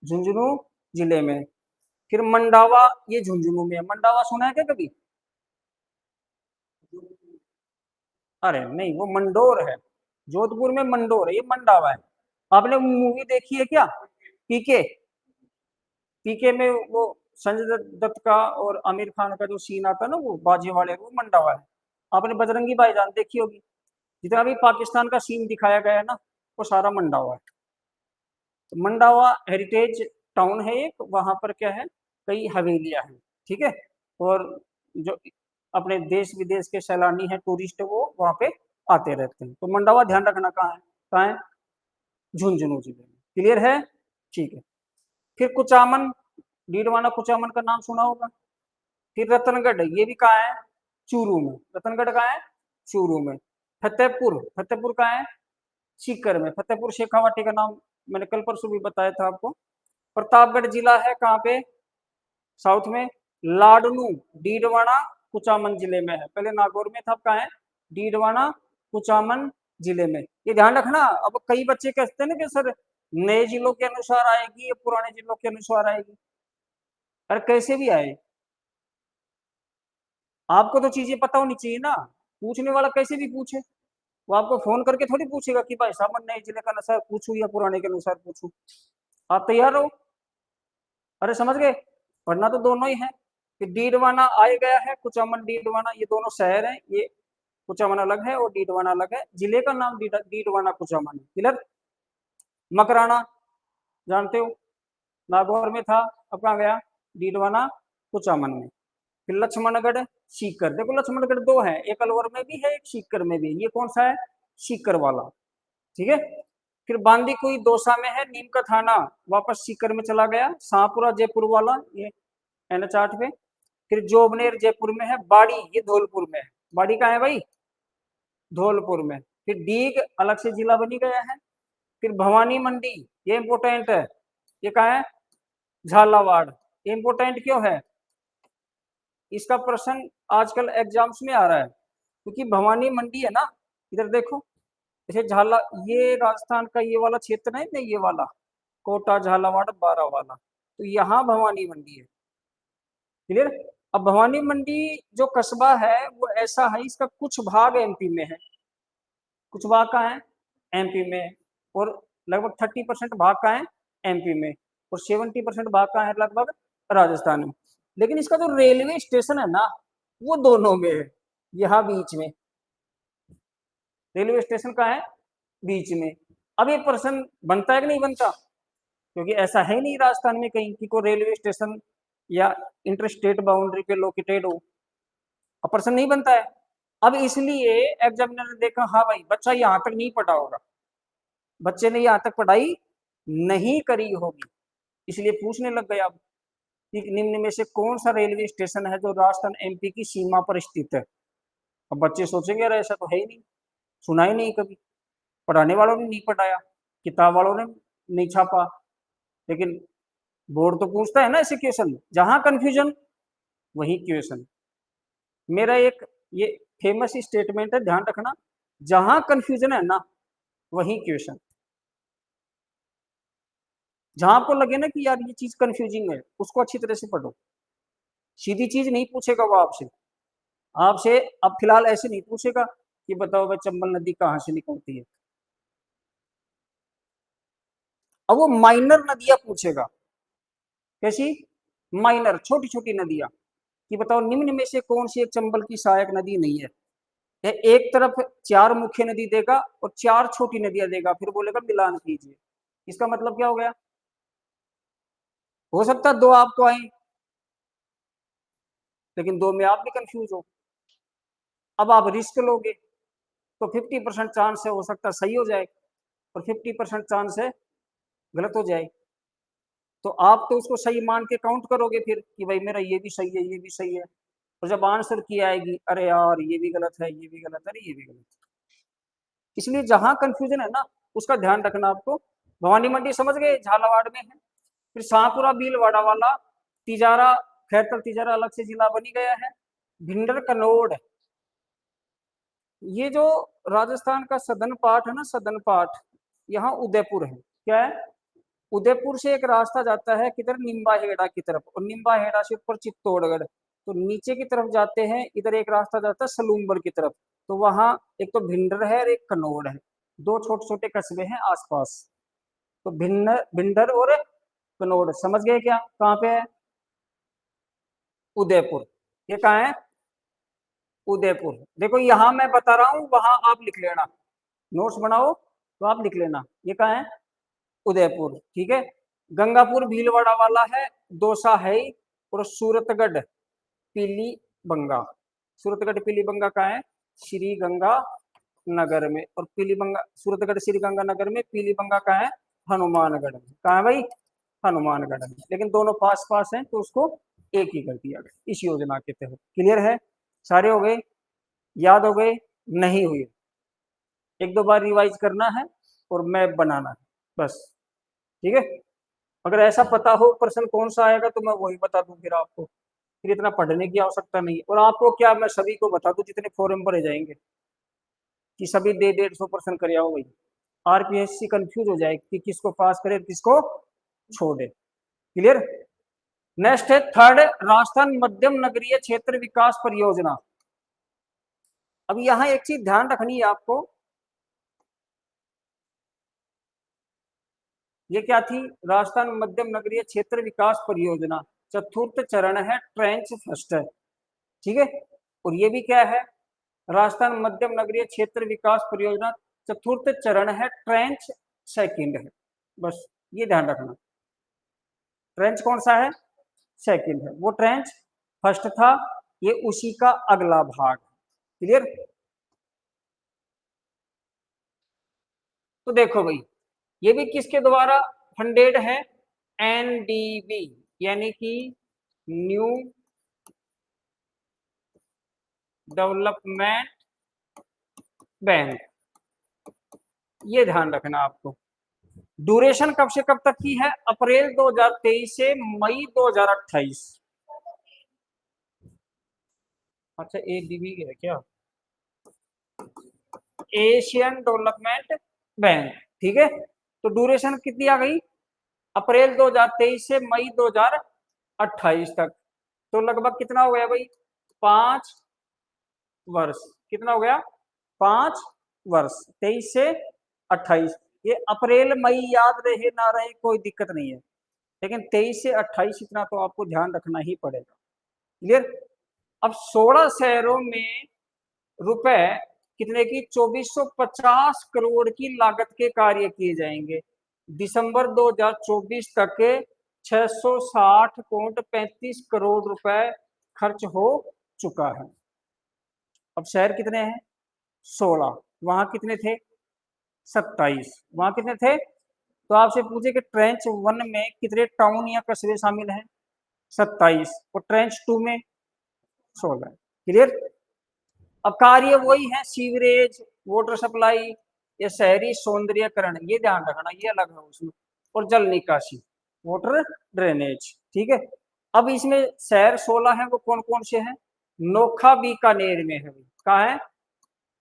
झुंझुनू जिले में। फिर मंडावा, ये झुंझुनू में है। मंडावा सुना है क्या कभी? अरे नहीं, वो मंडोर है। जोधपुर में मंडोर है, ये मंडावा है। आपने मूवी देखी है क्या? पीके। पीके में वो संजय दत्त का और आमिर खान का जो सीन आता है ना, वो बाजी वाले, वो मंडावा है। आपने बजरंगी भाईजान देखी होगी। जितना भी पाकिस्तान का सीन दिखाया गया है ना, वो सारा मंडावा है। तो मंडावा हेरिटेज टाउन है एक, वहां पर क्या है? कई हवेलियां हैं। ठीक है। और जो अपने देश विदेश के सैलानी हैं, टूरिस्ट, वो वहां पे आते रहते हैं। तो मंडावा ध्यान रखना कहाँ है, कहाँ है, झुंझुनू जिले में। क्लियर है, ठीक है। फिर कुचामन, डीडवाना कुचामन का नाम सुना होगा। फिर रतनगढ़, ये भी कहाँ है, चूरू में। रतनगढ़ कहाँ है, चूरू में। फतेहपुर, फतेहपुर कहाँ है, सीकर में। फतेहपुर शेखावाटी का नाम मैंने कल परसों भी बताया था आपको। प्रतापगढ़ जिला है कहाँ पे, साउथ में। लाडनू, डीडवाना कुचामन जिले में है, पहले नागौर में था, अब कहाँ है, डीडवाना कुचामन जिले में। ये ध्यान रखना। अब कई बच्चे कहते हैं ना कि सर नए जिलों के अनुसार आएगी या पुराने जिलों के अनुसार आएगी। अरे कैसे भी आए, आपको तो चीजें पता होनी चाहिए ना। पूछने वाला कैसे भी पूछे, वो आपको फोन करके थोड़ी पूछेगा कि भाई साहब मैं नए जिले का अनुसार पूछूं या पुराने के अनुसार पूछूं। आप तैयार हो, अरे समझ गए। पढ़ना तो दोनों ही है कि डीडवाना आए गया है, कुचामन डीडवाना ये दोनों शहर हैं। ये कुचामन अलग है और डीडवाना अलग है, जिले का नाम डीडवाना कुचामन है। क्लियर। मकराना जानते हो, नागौर में था, अब कहाँ गया, डीडवाना कुचामन में। फिर लक्ष्मणगढ़, सीकर। देखो लक्ष्मणगढ़ दो है, एक अलवर में भी है, एक सीकर में भी है। ये कौन सा है, सीकर वाला। ठीक है। फिर बांदीकुई दौसा में है, नीम का थाना वापस सीकर में चला गया। शाहपुरा जयपुर वाला, ये NH 8 पे। फिर जोबनेर जयपुर में है। बाड़ी, ये धौलपुर में है। बाड़ी कहाँ है भाई, धौलपुर में। फिर डीग अलग से जिला बनी गया है। फिर भवानी मंडी, ये इंपोर्टेंट है, ये कहाँ है, झालावाड़। ये इंपोर्टेंट क्यों है, इसका प्रश्न आजकल एग्जाम्स में आ रहा है, क्योंकि भवानी मंडी है ना, इधर देखो, जैसे झाला, ये राजस्थान का ये वाला क्षेत्र है ना, ये वाला कोटा झालावाड़ बारा वाला, तो यहाँ भवानी मंडी है। क्लियर। अब भवानी मंडी जो कस्बा है वो ऐसा है, इसका कुछ भाग MP में है, कुछ भाग का है MP में, और लगभग 30% भाग का है MP में, और 70% भाग का है लगभग राजस्थान में। लेकिन इसका जो रेलवे स्टेशन है ना, वो दोनों में है, यहाँ बीच में रेलवे स्टेशन का है, बीच में। अब ये प्रश्न बनता है कि नहीं बनता, क्योंकि ऐसा है नहीं राजस्थान में कहीं कि कोई रेलवे स्टेशन या इंटरस्टेट बाउंड्री पे लोकेटेड हो। अब प्रश्न नहीं बनता है। अब इसलिए एग्जामिनर ने देखा, हाँ भाई बच्चा यहाँ तक नहीं पढ़ा होगा, बच्चे ने यहाँ तक पढ़ाई नहीं करी होगी, इसलिए पूछने लग गया अब कि निम्न में से कौन सा रेलवे स्टेशन है जो राजस्थान MP की सीमा पर स्थित है। अब बच्चे सोचेंगे अरे ऐसा तो है ही नहीं, सुना ही नहीं कभी, पढ़ाने वालों ने नहीं पढ़ाया, किताब वालों ने नहीं छापा, लेकिन बोर्ड तो पूछता है ना ऐसे क्वेश्चन, जहां कंफ्यूजन वही क्वेश्चन। मेरा एक ये फेमस स्टेटमेंट है, ध्यान रखना, जहां कंफ्यूजन है ना वही क्वेश्चन। जहां आपको लगे ना कि यार ये चीज कंफ्यूजिंग है, उसको अच्छी तरह से पढ़ो। सीधी चीज नहीं पूछेगा वो आपसे, आपसे अब फिलहाल ऐसे नहीं पूछेगा कि बताओ भाई चंबल नदी कहाँ से निकलती है। अब वो माइनर नदियां पूछेगा। कैसी, माइनर, छोटी छोटी नदियां, कि बताओ निम्न में से कौन सी एक चंबल की सहायक नदी नहीं है। एक तरफ 4 मुख्य नदी देगा और 4 छोटी नदियां देगा, फिर बोलेगा मिलान कीजिए। इसका मतलब क्या हो गया, हो सकता है 2 आपको आए, लेकिन 2 में आप भी कंफ्यूज हो। अब आप रिस्क लोगे, तो 50% चांस है हो सकता है सही हो जाए, और 50% चांस है गलत हो जाए। तो आप तो उसको सही मान के काउंट करोगे फिर कि भाई मेरा ये भी सही है, ये भी सही है, और जब आंसर की आएगी, अरे यार ये भी गलत है, ये भी गलत है, अरे ये भी गलत है। इसलिए जहां कंफ्यूजन है ना उसका ध्यान रखना आपको। भवानी मंडी समझ गए, झालावाड़ में है। फिर शाहपुरा भीलवाड़ा वाला, तिजारा, खैरकल तिजारा अलग से जिला बनी गया है। भिंडर कनौड़, ये जो राजस्थान का सदन पार्ट है ना, सदन पार्ट, यहाँ उदयपुर है। क्या है, उदयपुर से एक रास्ता जाता है किधर, निम्बा हेड़ा की तरफ, और निम्बा हेड़ा से ऊपर चित्तौड़गढ़, तो नीचे की तरफ जाते हैं, इधर एक रास्ता जाता है सलूम्बर की तरफ। तो वहां एक तो भिंडर है और एक कनौड़ है, 2 छोटे छोटे कस्बे हैं आसपास। तो भिंडर भिंडर और कनौड़ समझ गए क्या, कहाँ पे है, उदयपुर। ये कहाँ है, उदयपुर। देखो यहाँ मैं बता रहा हूँ, वहां आप लिख लेना, नोट्स बनाओ तो आप लिख लेना, ये कहाँ है, उदयपुर। ठीक है। गंगापुर भीलवाड़ा वाला है, दौसा है, और सूरतगढ़ पीली बंगा। सूरतगढ़ पीलीबंगा कहाँ है? श्री गंगा नगर में। और पीलीबंगा, सूरतगढ़ श्री गंगा नगर में, पीलीबंगा कहाँ है? हनुमानगढ़ में। कहाँ है भाई? हनुमानगढ़ में। लेकिन दोनों पास पास हैं तो उसको एक ही कर दिया गया इस योजना के तहत। क्लियर है? सारे हो गए? याद हो गए? नहीं हुए एक दो बार रिवाइज करना है और मैप बनाना है बस। ठीक है? अगर ऐसा पता हो प्रश्न कौन सा आएगा तो मैं वही बता दूं फिर आपको, फिर इतना पढ़ने की आवश्यकता नहीं है। और आपको क्या, मैं सभी को बता दूं जितने फॉर्म भरे जाएंगे कि सभी 150% कर आओ भाई। आरपीएससी कंफ्यूज हो जाए कि किसको पास करे किसको छोड़े। क्लियर? नेक्स्ट है थर्ड, राजस्थान मध्यम नगरीय क्षेत्र विकास परियोजना। अब यहां एक चीज ध्यान रखनी है आपको, ये क्या थी? राजस्थान मध्यम नगरीय क्षेत्र विकास परियोजना, चतुर्थ चरण है, ट्रेंच फर्स्ट है। ठीक है? और ये भी क्या है? राजस्थान मध्यम नगरीय क्षेत्र विकास परियोजना चतुर्थ चरण है, ट्रेंच सेकंड है। बस ये ध्यान रखना, ट्रेंच कौन सा है? सेकंड है। वो ट्रेंच फर्स्ट था, ये उसी का अगला भाग। क्लियर? तो देखो भाई, ये भी किसके द्वारा फंडेड है? एनडीबी, यानी कि न्यू डेवलपमेंट बैंक। ये ध्यान रखना आपको। ड्यूरेशन कब से कब तक की है? अप्रैल 2023 से मई 2028। अच्छा, एडीबी है क्या? Asian development bank. ठीक है? तो ड्यूरेशन कितनी आ गई? अप्रैल 2023 से मई 2028 तक। तो लगभग कितना हो गया भाई? 5 वर्ष। कितना हो गया? 5 वर्ष, 23 से 28। ये अप्रैल मई याद रहे ना रहे कोई दिक्कत नहीं है, लेकिन 23 से 28 इतना तो आपको ध्यान रखना ही पड़ेगा। क्लियर? अब 16 शहरों में रुपए कितने की? 2450 करोड़ की लागत के कार्य किए जाएंगे। दिसंबर 2024 तक 660.35 करोड़ रुपए खर्च हो चुका है। अब शहर कितने हैं? 16। वहां कितने थे? 27। वहां कितने थे? तो आपसे पूछे कि ट्रेंच 1 में कितने टाउन या कस्बे शामिल हैं? 27। और ट्रेंच 2 में 16। क्लियर? अब कार्य वही है, सीवरेज, वाटर सप्लाई, ये शहरी सौंदर्यकरण, ये ध्यान रखना, ये अलग है उसमें। और जल निकासी, वाटर ड्रेनेज। ठीक है? अब इसमें शहर 16 है, वो कौन कौन से हैं? नोखा बीकानेर में है। कहाँ है?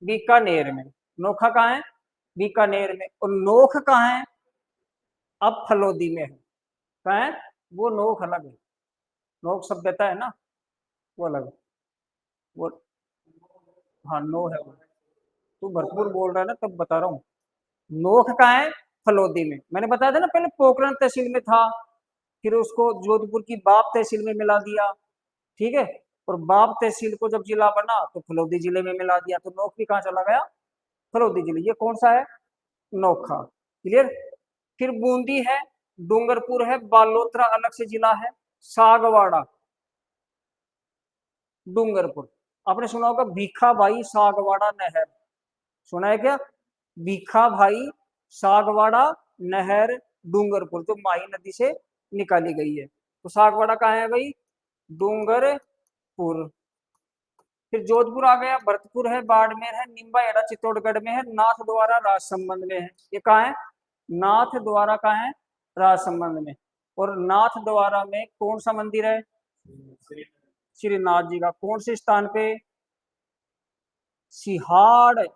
बीकानेर में। नोखा कहाँ है? बीकानेर में। और नोख कहाँ है? अब फलोदी में है। कहाँ है? वो नोख अलग है, नोख सभ्यता है ना, वो अलग है। वो, हाँ नो है वो। तू भरपूर बोल रहा है ना, तब बता रहा हूँ। नोख कहाँ है? फलोदी में। मैंने बताया था ना पहले, पोखरण तहसील में था, फिर उसको जोधपुर की बाप तहसील में मिला दिया। ठीक है? और बाप तहसील को जब जिला बना तो फलोदी जिले में मिला दिया, तो नोख भी कहाँ चला गया? फलोदी जिले। ये कौन सा है? नोखा। क्लियर? फिर बूंदी है, डूंगरपुर है, बालोतरा अलग से जिला है, सागवाड़ा, डूंगरपुर। आपने सुना होगा भीखा भाई सागवाड़ा नहर, सुना है क्या? भीखा भाई सागवाड़ा नहर, डूंगरपुर, जो माही नदी से निकाली गई है। तो सागवाड़ा कहाँ है भाई? डूंगरपुर। फिर जोधपुर आ गया, भरतपुर है, बाड़मेर है, निम्बा एड़ा चित्तौड़गढ़ में है, नाथ द्वारा राजसमंद में है। ये कहाँ है? नाथ द्वारा कहाँ है? राजसमंद में। और नाथ द्वारा में कौन सा मंदिर है? श्रीनाथ जी का। कौन से स्थान पे? सिहाड़।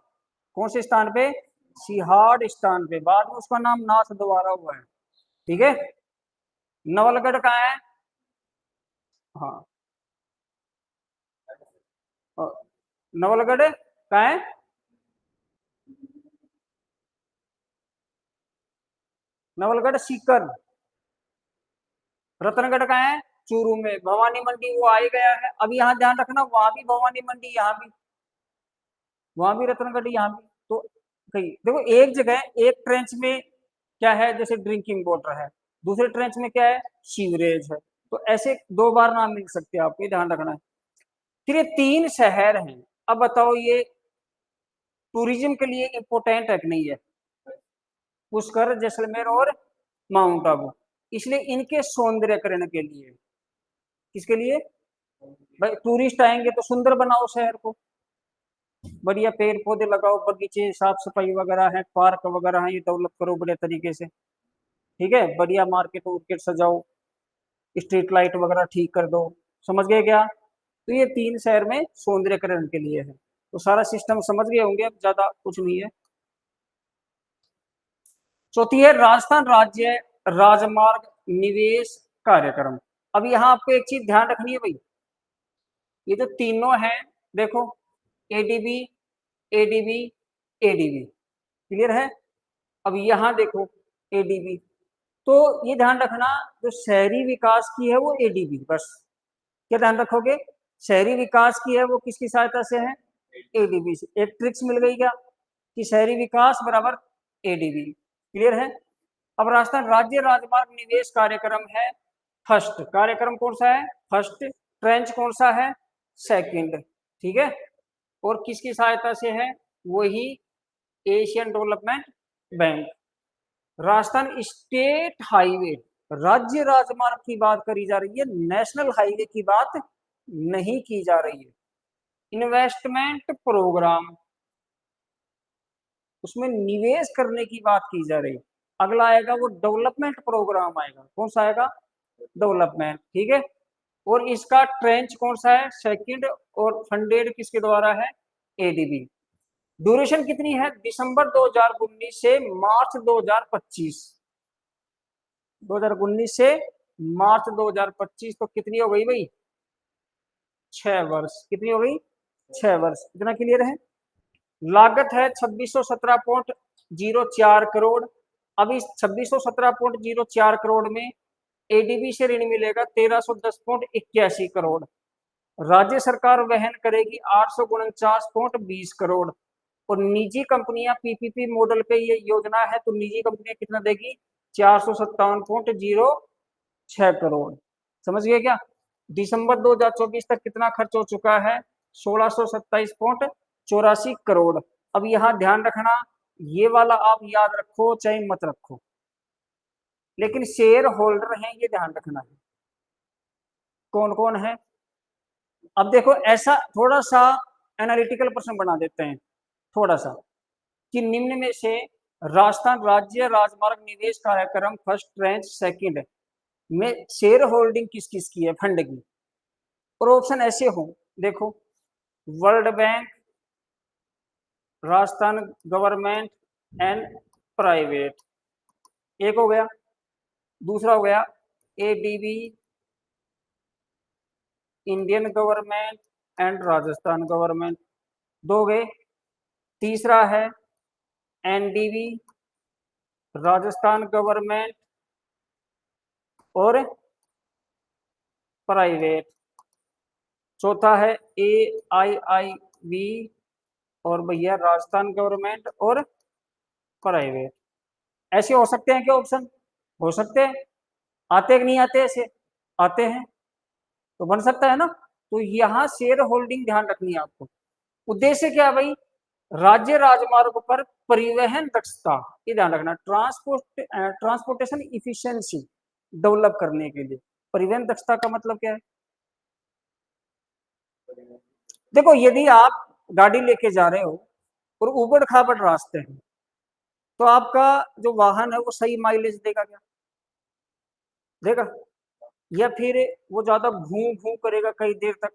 कौन से स्थान पे? सिहाड़ स्थान पे। बाद में उसका नाम नाथ द्वारा हुआ है। ठीक है? नवलगढ़ कहाँ है? हाँ, नवलगढ़ कहाँ है? नवलगढ़ सीकर। रतनगढ़ कहाँ है? चूरू में। भवानी मंडी वो आ ही गया है। अब यहाँ ध्यान रखना, वहां भी भवानी मंडी, यहाँ भी, वहां भी रतनगढ़, यहाँ भी। तो कहीं देखो, एक जगह एक ट्रेंच में क्या है? जैसे ड्रिंकिंग वाटर है, दूसरे ट्रेंच में क्या है? सीवरेज है। तो ऐसे दो बार नाम मिल सकते हैं आपको, ध्यान रखना है। फिर ये 3 शहर हैं, अब बताओ ये टूरिज्म के लिए इम्पोर्टेंट है कि नहीं है? पुष्कर, जैसलमेर और माउंट आबू। इसलिए इनके सौंदर्यकरण के लिए, किसके लिए भाई, टूरिस्ट आएंगे तो सुंदर बनाओ शहर को, बढ़िया पेड़ पौधे लगाओ, बगीचे, साफ सफाई वगैरह है, पार्क वगैरह है, ये डेवलप करो बढ़िया तरीके से। ठीक है, बढ़िया मार्केट वार्केट सजाओ, स्ट्रीट लाइट वगैरह ठीक कर दो। समझ गए क्या? तो ये 3 शहर में सौंदर्यकरण के लिए है। तो सारा सिस्टम समझ गए होंगे, अब ज्यादा कुछ नहीं है। चौथी है राजस्थान राज्य राजमार्ग निवेश कार्यक्रम। अब यहाँ आपको एक चीज ध्यान रखनी है भाई, ये जो तीनों हैं, देखो, एडीबी, एडीबी, एडीबी, क्लियर है? अब यहाँ देखो, एडीबी, तो ये ध्यान रखना, जो शहरी विकास की है वो एडीबी, बस। क्या ध्यान रखोगे? शहरी विकास की है वो किसकी सहायता से है? एडीबी से। एक ट्रिक्स मिल गई क्या, कि शहरी विकास बराबर एडीबी। क्लियर है? अब राजस्थान राज्य राजमार्ग निवेश कार्यक्रम है फर्स्ट, कार्यक्रम कौन सा है? फर्स्ट। ट्रेंच कौन सा है? सेकंड। ठीक है, और किसकी सहायता से है? वही Asian development bank. Rajasthan state highway, राज्य राजमार्ग की बात करी जा रही है, नेशनल हाईवे की बात नहीं की जा रही है। इन्वेस्टमेंट प्रोग्राम, उसमें निवेश करने की बात की जा रही है। अगला आएगा वो डेवलपमेंट प्रोग्राम आएगा, कौन सा आएगा? डेवलपमेंट। ठीक है, और इसका ट्रेंच कौन सा है? सेकंड, और फंडेड किसके द्वारा है? एडीबी। ड्यूरेशन कितनी है? दिसंबर 2019 से मार्च 2025। 2019 से मार्च 2025, तो कितनी हो गई भाई? 6 वर्ष। कितनी हो गई? 6 वर्ष। इतना क्लियर है? लागत है 2617.04 करोड़। अब इस 2617.04 करोड़ में एडीबी से ऋण मिलेगा 1310.81 करोड़। राज्य सरकार वहन करेगी 849.20 करोड़, और निजी कंपनियां पीपीपी मॉडल पे ये योजना है, तो निजी कंपनियां कितना देगी? 457.06 करोड़। समझ गए क्या? दिसंबर 2024 तक कितना खर्च हो चुका है? 1627.84 करोड़। अब यहाँ ध्यान रखना, ये वाला आप याद रखो चाहे मत रखो, लेकिन शेयर होल्डर हैं ये ध्यान रखना है, कौन कौन है। अब देखो, ऐसा थोड़ा सा एनालिटिकल प्रश्न बना देते हैं, थोड़ा सा, कि निम्न में से राजस्थान राज्य राजमार्ग निवेश कार्यक्रम फर्स्ट ट्रेंच सेकंड में शेयर होल्डिंग किस किस की है फंड की? और ऑप्शन ऐसे हो, देखो, world bank, Rajasthan government and private, एक हो गया। दूसरा हो गया ADB, Indian government and Rajasthan government, दो गए। तीसरा है एनडीबी, राजस्थान गवर्नमेंट और प्राइवेट। चौथा है AIIB, और भैया राजस्थान गवर्नमेंट और प्राइवेट। ऐसे हो सकते हैं क्या ऑप्शन? हो सकते हैं। आते कि नहीं आते? ऐसे आते हैं, तो बन सकता है ना। तो यहाँ शेयर होल्डिंग ध्यान रखनी है आपको। उद्देश्य क्या है भाई? राज्य राजमार्ग पर परिवहन दक्षता, ये ध्यान रखना, ट्रांसपोर्टेशन इफिशिएंसी डेवलप करने के लिए। परिवहन दक्षता का मतलब क्या है? देखो, यदि आप गाड़ी लेके जा रहे हो और ऊबड़ खाबड़ रास्ते हैं, तो आपका जो वाहन है वो सही माइलेज देगा क्या? देगा? या फिर वो ज्यादा घूम घूम करेगा कई देर तक,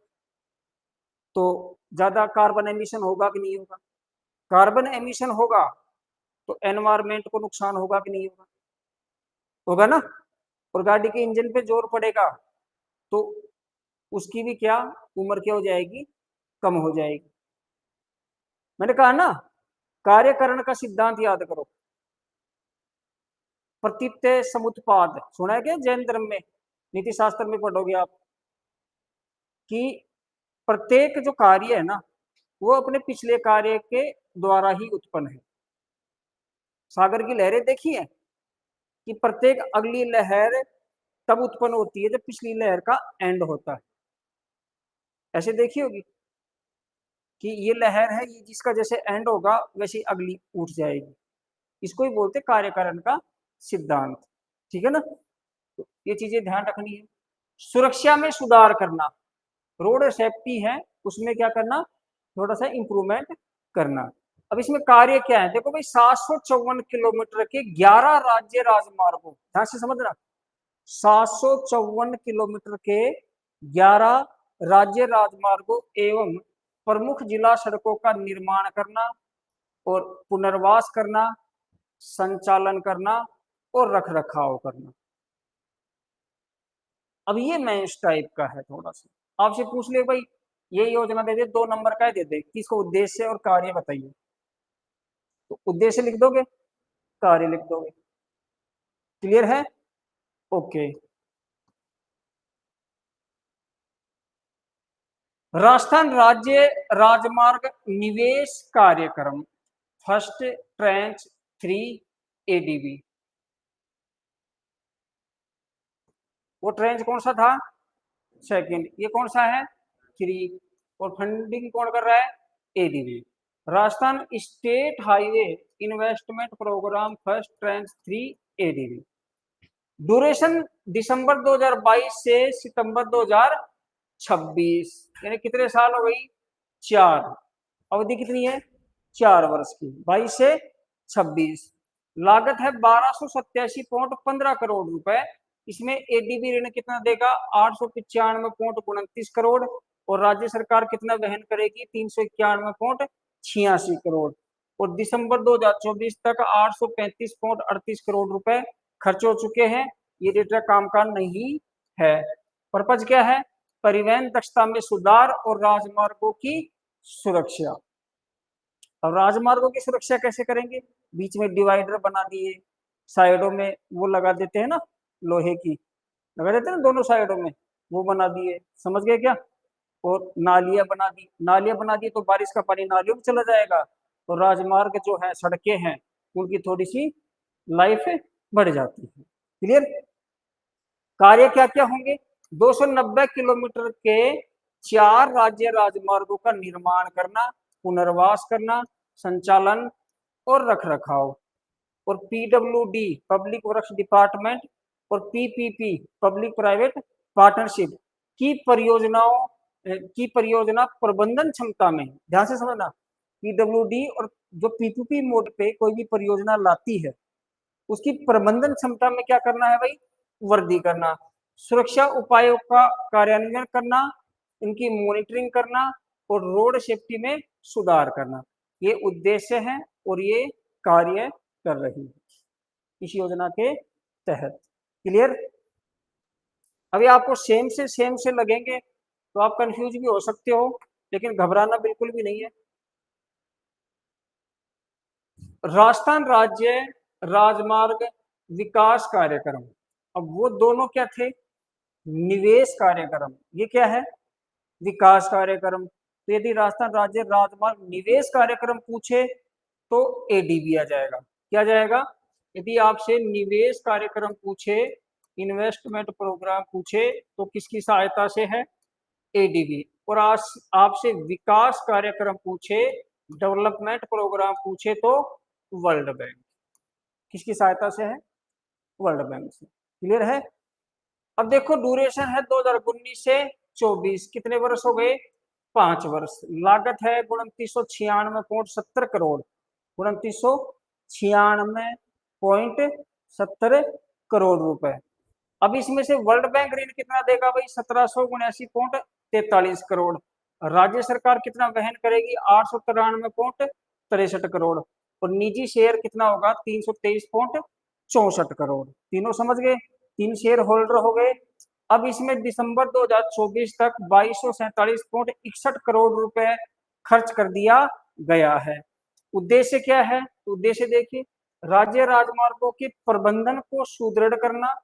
तो ज्यादा कार्बन एमिशन होगा कि नहीं होगा? कार्बन एमिशन होगा तो एनवायरमेंट को नुकसान होगा कि नहीं होगा? होगा ना। और गाड़ी के इंजन पे जोर पड़ेगा तो उसकी भी क्या उम्र क्या हो जाएगी? कम हो जाएगी। मैंने कहा ना, कार्यकरण का सिद्धांत याद करो। प्रतीत्य समुत्पाद सुना है क्या जैन धर्म में? नीति शास्त्र में पढ़ोगे आप कि प्रत्येक जो कार्य है ना, वो अपने पिछले कार्य के द्वारा ही उत्पन्न है। सागर की लहरें देखी है कि प्रत्येक अगली लहर तब उत्पन्न होती है जब पिछली लहर का एंड होता है। ऐसे देखी होगी कि ये लहर है, ये जिसका जैसे एंड होगा वैसे ही अगली उठ जाएगी। इसको ही बोलते कार्यकारण का सिद्धांत। ठीक है ना, तो ये चीजें ध्यान रखनी है। सुरक्षा में सुधार करना, रोड सेफ्टी है उसमें क्या करना, थोड़ा सा इंप्रूवमेंट करना। अब इसमें कार्य क्या है, देखो भाई 754 किलोमीटर के 11 राज्य राजमार्गों, ध्यान से समझना, 754 किलोमीटर के 11 राज्य राजमार्गों एवं प्रमुख जिला सड़कों का निर्माण करना और पुनर्वास करना, संचालन करना और रख रखाव करना। अब ये मेंस टाइप का है, थोड़ा सा आपसे पूछ ले भाई ये योजना दे दे, 2 नंबर का दे दे, किसको उद्देश्य और कार्य बताइए, तो उद्देश्य लिख दोगे, कार्य लिख दोगे। क्लियर है, ओके। राजस्थान राज्य राजमार्ग निवेश कार्यक्रम, फर्स्ट ट्रेंच 3 ADB। वो ट्रेंच कौन सा था, सेकंड, ये कौन सा है 3, और फंडिंग कौन कर रहा है, ADB। Rajasthan state highway investment programme, first tranche 3 ADB। Duration दिसंबर 2022 से सितंबर 2026, यानी कितने साल हो गई, 4। अवधि कितनी है, 4 वर्ष की, 22 से 26। लागत है 1287.15 करोड़ रुपए। इसमें ADB ऋण कितना देगा, 895.29 करोड़, और राज्य सरकार कितना वहन करेगी, 391.86 करोड़। और दिसंबर 2024 तक 835.38 करोड़ रुपए खर्च हो चुके हैं। ये डेटा काम का नहीं है। पर्पज क्या है, परिवहन दक्षता में सुधार और राजमार्गों की सुरक्षा। अब राजमार्गों की सुरक्षा कैसे करेंगे, बीच में डिवाइडर बना दिए, साइडों में वो लगा देते हैं ना, लोहे की लगा देते हैं ना दोनों साइडों में, वो बना दिए, समझ गए क्या। और नालियां बना दी, नालियां बना दी तो बारिश का पानी नालियों में चला जाएगा, तो राजमार्ग जो है, सड़कें हैं, उनकी थोड़ी सी लाइफ बढ़ जाती है। क्लियर, कार्य क्या क्या होंगे, 290 किलोमीटर के 4 राज्य राजमार्गों का निर्माण करना, पुनर्वास करना, संचालन और रख रखाव। और PWD पब्लिक वर्क्स डिपार्टमेंट और PPP पब्लिक प्राइवेट पार्टनरशिप की परियोजनाओं की परियोजना प्रबंधन क्षमता में, ध्यान से समझना, PWD और जो PPP मोड पे कोई भी परियोजना लाती है उसकी प्रबंधन क्षमता में क्या करना है भाई, वृद्धि करना, सुरक्षा उपायों का कार्यान्वयन करना, इनकी मॉनिटरिंग करना और रोड सेफ्टी में सुधार करना। ये उद्देश्य है और ये कार्य कर रही है इस योजना के तहत। क्लियर, अभी आपको सेम से लगेंगे तो आप कंफ्यूज भी हो सकते हो, लेकिन घबराना बिल्कुल भी नहीं है। राजस्थान राज्य राजमार्ग विकास कार्यक्रम, अब वो दोनों क्या थे, निवेश कार्यक्रम, ये क्या है, विकास कार्यक्रम। तो यदि राजस्थान राज्य राजमार्ग निवेश कार्यक्रम पूछे तो ADB आ जाएगा, क्या जाएगा, यदि आपसे निवेश कार्यक्रम पूछे, इन्वेस्टमेंट प्रोग्राम पूछे तो किसकी सहायता से है, ADB। और आपसे विकास कार्यक्रम पूछे, डेवलपमेंट प्रोग्राम पूछे तो वर्ल्ड बैंक, किसकी सहायता से है, वर्ल्ड बैंक से। क्लियर है, अब देखो ड्यूरेशन है 2019 से 24, कितने वर्ष हो गए, 5 वर्ष। लागत है 2996.70 करोड़, 2996.70 करोड़ रुपए। अब इसमें से वर्ल्ड बैंक ऋण कितना देगा भाई, 1779.43 करोड़। राज्य सरकार कितना वहन करेगी, 893.63 करोड़। और निजी शेयर कितना होगा, 323.64 करोड़। तीनों समझ गए, 3 शेयर होल्डर हो गए। अब इसमें दिसंबर 2024 तक 2247.61 करोड़ रुपए खर्च कर दिया गया है। उद्देश्य क्या है, उद्देश्य देखिए, राज्य राजमार्गों के प्रबंधन को सुदृढ़ करना,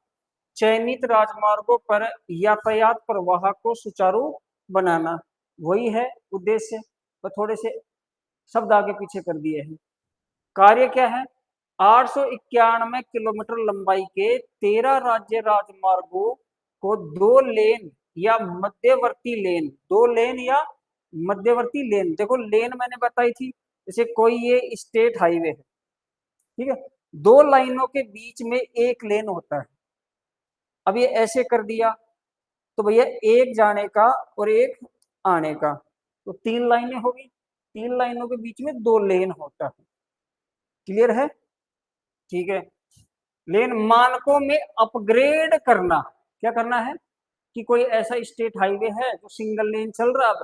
चयनित राजमार्गों पर यातायात प्रवाह को सुचारू बनाना, वही है उद्देश्य। तो थोड़े से शब्द आगे पीछे कर दिए हैं। कार्य क्या है, 891 किलोमीटर लंबाई के 13 राज्य राजमार्गों को 2 लेन या मध्यवर्ती लेन, 2 लेन या मध्यवर्ती लेन। देखो लेन मैंने बताई थी, जैसे कोई ये स्टेट हाईवे है, ठीक है, 2 लाइनों के बीच में एक लेन होता है। अब ये ऐसे कर दिया तो भैया एक जाने का और एक आने का, तो 3 लाइनें होगी, 3 लाइनों के बीच में 2 लेन होता है। क्लियर है? ठीक है। लेकिन मानकों में अपग्रेड करना, क्या करना है कि कोई ऐसा स्टेट हाईवे है जो सिंगल लेन चल रहा है,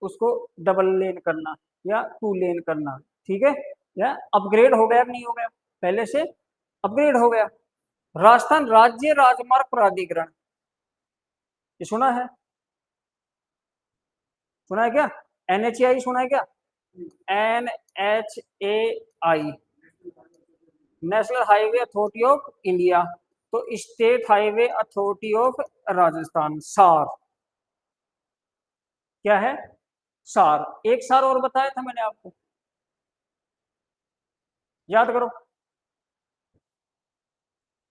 उसको डबल लेन करना या 2 लेन करना। ठीक है, या अपग्रेड हो गया नहीं हो गया, पहले से अपग्रेड हो गया। राजस्थान राज्य राजमार्ग प्राधिकरण, ये सुना है? सुना है क्या? NHAI सुना है क्या? NHAI, national highway authority of India. तो state highway authority of Rajasthan, सार। क्या है? सार। एक सार और बताया था मैंने आपको, याद करो,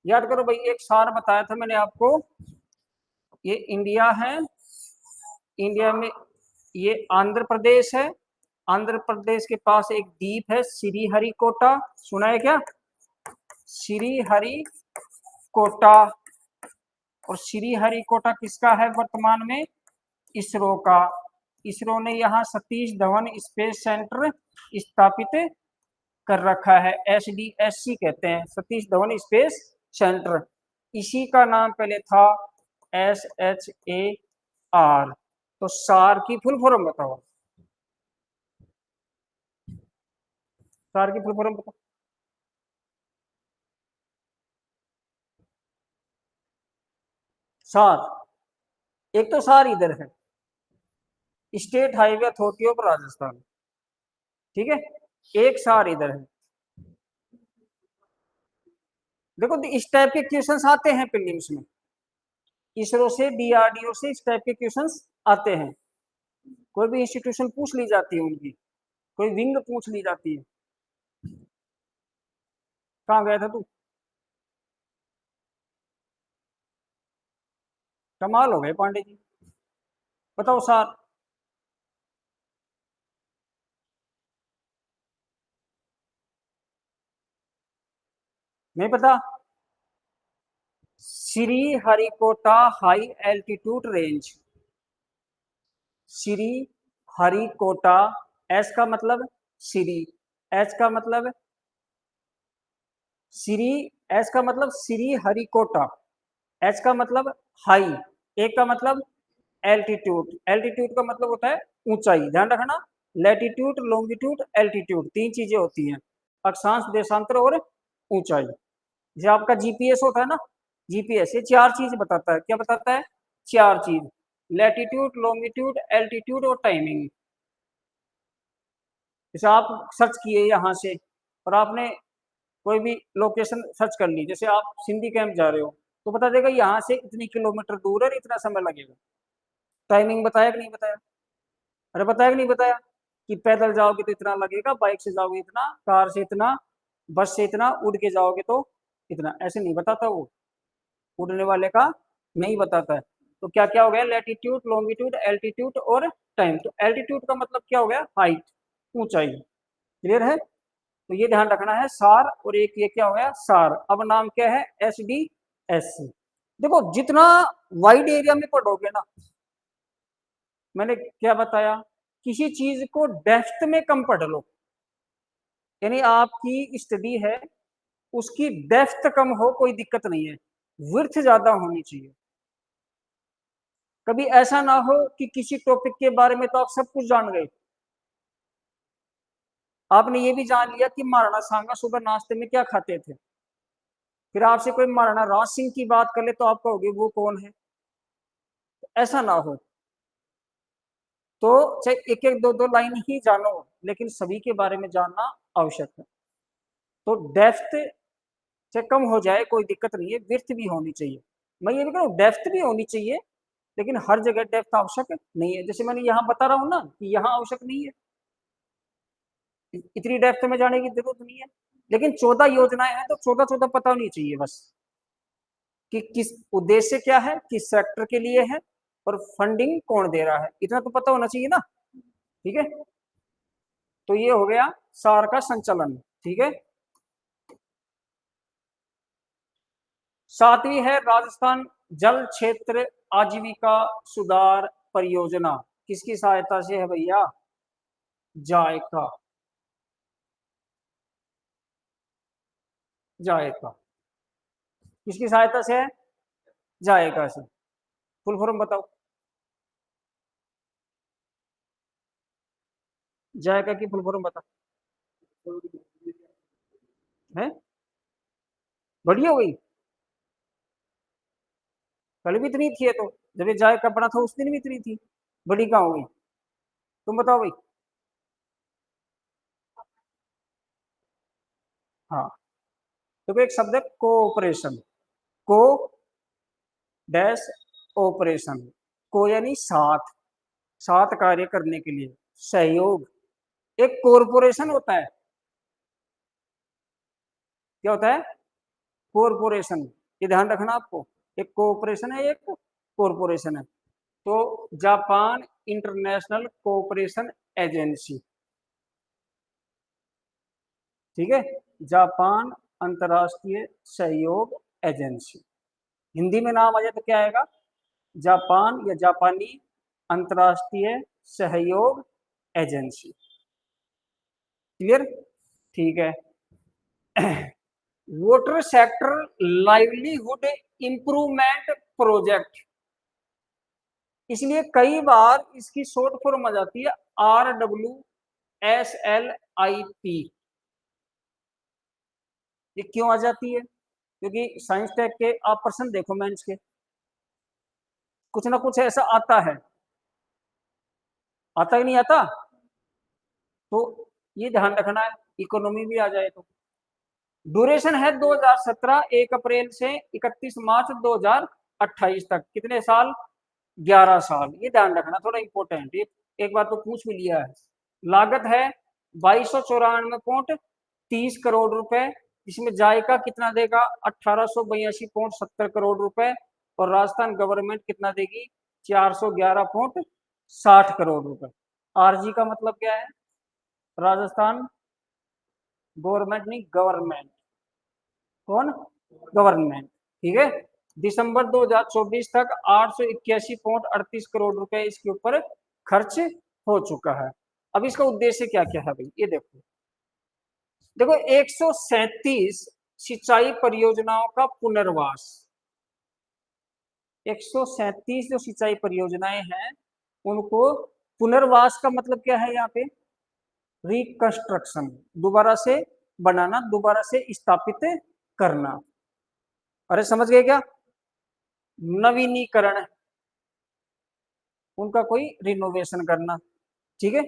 याद करो भाई, एक सार बताया था मैंने आपको। ये इंडिया है, इंडिया में ये आंध्र प्रदेश है, आंध्र प्रदेश के पास एक द्वीप है श्रीहरिकोटा, सुना है क्या? श्रीहरिकोटा। और श्रीहरिकोटा किसका है वर्तमान में? इसरो का। इसरो ने यहाँ सतीश धवन स्पेस सेंटर स्थापित कर रखा है, SDSC कहते हैं, सतीश धवन स्पेस सेंटर। इसी का नाम पहले था SHAR। तो सार की फुल फॉर्म बताओ, सार की फुल फॉर्म बताओ। सार, एक तो सार इधर है, state highway authority of Rajasthan, ठीक है, एक सार इधर है। देखो इस टाइप के क्वेश्चंस आते हैं प्रीलिम्स में, इसरो से, DRDO से इस टाइप के क्वेश्चंस आते हैं। कोई भी इंस्टीट्यूशन पूछ ली जाती है उनकी, कोई विंग पूछ ली जाती है। कहाँ गया था तू? कमाल हो गए पांडे जी। बताओ सार। नहीं पता? Shri Harikota high altitude range, Shri Harikota. S का मतलब श्री, एच का मतलब श्री, एस का मतलब श्री हरिकोटा, एच का मतलब हाई, ए का मतलब एल्टीट्यूड। एल्टीट्यूड का मतलब होता है ऊंचाई, ध्यान रखना। लैटिट्यूड, लॉन्गिट्यूड, एल्टीट्यूड, 3 चीजें होती हैं, अक्षांश, देशांतर और ऊंचाई। जो आपका जीपीएस होता है ना, जीपीएस ये 4 चीज बताता है। क्या बताता है? 4 चीज, लैटिट्यूड, लॉन्गिट्यूड, एल्टीट्यूड और टाइमिंग। जैसे आप सर्च किए यहाँ से और आपने कोई भी लोकेशन सर्च कर ली, जैसे आप सिंधी कैंप जा रहे हो, तो बता देगा यहाँ से इतनी किलोमीटर दूर है, इतना समय लगेगा। टाइमिंग बताया कि नहीं बताया? अरे बताया कि नहीं बताया कि पैदल जाओगे तो इतना लगेगा, बाइक से जाओगे इतना, कार से इतना, बस से इतना, उड़ के जाओगे तो इतना। ऐसे नहीं बताता वो, उड़ने वाले का नहीं बताता है। तो क्या क्या हो गया? लैटिट्यूड, लॉन्गिट्यूड, एल्टीट्यूड और टाइम। तो एल्टीट्यूड का मतलब क्या हो गया? हाइट, ऊंचाई। क्लियर है? तो ये ध्यान रखना है, सार। और एक ये क्या हो गया? सार। अब नाम क्या है? SDSC। देखो जितना वाइड एरिया में पढ़ोगे ना, मैंने क्या बताया, किसी चीज को डेप्थ में कम पढ़ लो, यानी आपकी स्टडी है उसकी डेप्थ कम हो, कोई दिक्कत नहीं है, विड्थ ज्यादा होनी चाहिए। कभी ऐसा ना हो कि किसी टॉपिक के बारे में तो आप सब कुछ जान गए, आपने ये भी जान लिया कि महाराणा सांगा सुबह नाश्ते में क्या खाते थे, फिर आपसे कोई महाराणा राज सिंह की बात कर ले तो आप कहोगे वो कौन है। ऐसा ना हो, तो चाहे एक एक दो दो लाइन ही जानो, लेकिन सभी के बारे में जानना आवश्यक है। तो डेप्थ से कम हो जाए कोई दिक्कत नहीं है, विड्थ भी होनी चाहिए। मैं ये भी कहूँ डेप्थ भी होनी चाहिए, लेकिन हर जगह डेप्थ आवश्यक नहीं है। जैसे मैंने यहाँ बता रहा हूँ ना कि यहाँ आवश्यक नहीं है, इतनी डेप्थ में जाने की जरूरत नहीं है। लेकिन 14 योजनाएं हैं तो 14 14 पता होनी चाहिए बस, कि किस उद्देश्य क्या है, किस सेक्टर के लिए है, और फंडिंग कौन दे रहा है, इतना तो पता होना चाहिए ना। ठीक है, तो ये हो गया सार का संचालन। ठीक है, सातवीं है राजस्थान जल क्षेत्र आजीविका सुधार परियोजना, किसकी सहायता से है भैया? जायका, जायका किसकी सहायता से है? जायका से। फुल फॉर्म बताओ, जायका की फुल फॉर्म बता। है, बड़ी हो गई? कल भी इतनी थी, तो जब ये जायका बना था उस दिन भी इतनी थी, बड़ी कहाँ हो गई? तुम बताओ भाई। हाँ, तो एक शब्द है कोऑपरेशन, को डैश ऑपरेशन, को यानी साथ, साथ कार्य करने के लिए, सहयोग। एक कॉरपोरेशन होता है, क्या होता है? कॉरपोरेशन, ये ध्यान रखना आपको, एक कोऑपरेशन है एक कॉरपोरेशन है। तो जापान इंटरनेशनल कोऑपरेशन एजेंसी, ठीक है, जापान अंतर्राष्ट्रीय सहयोग एजेंसी, हिंदी में नाम आ जाए तो क्या आएगा? जापान या जापानी अंतर्राष्ट्रीय सहयोग एजेंसी। क्लियर? ठीक है। Water sector livelihood improvement project, इसलिए कई बार इसकी शॉर्ट फॉर्म आ जाती है RWSLIP। ये क्यों आ जाती है? क्योंकि साइंस टेक के आप प्रश्न देखो मेंस के, कुछ ना कुछ ऐसा आता है, आता ही नहीं आता, तो ये ध्यान रखना है, इकोनॉमी भी आ जाए तो। ड्यूरेशन है 2017 1 अप्रैल से 31 मार्च 2028 तक, कितने साल? 11 साल, ये ध्यान रखना थोड़ा इंपॉर्टेंट, ये एक बार तो पूछ भी लिया है। लागत है 2294.30 करोड़ रुपए, इसमें जायका कितना देगा? 1882.70 करोड़ रुपए, और राजस्थान गवर्नमेंट कितना देगी? 411.60 करोड़ रुपए। आरजी का मतलब क्या है? राजस्थान गवर्नमेंट नहीं, गवर्नमेंट, कौन? गवर्नमेंट। ठीक है, दिसंबर 2024 तक 881.38 करोड़ रुपए इसके ऊपर खर्च हो चुका है। अब इसका उद्देश्य क्या क्या है भाई, ये देखो, देखो 137 सिंचाई परियोजनाओं का पुनर्वास, 137 जो सिंचाई परियोजनाएं हैं उनको पुनर्वास का मतलब क्या है यहाँ पे? रिकंस्ट्रक्शन, दोबारा से बनाना, दोबारा से स्थापित करना। अरे समझ गए क्या? नवीनीकरण, उनका कोई रिनोवेशन करना। ठीक है,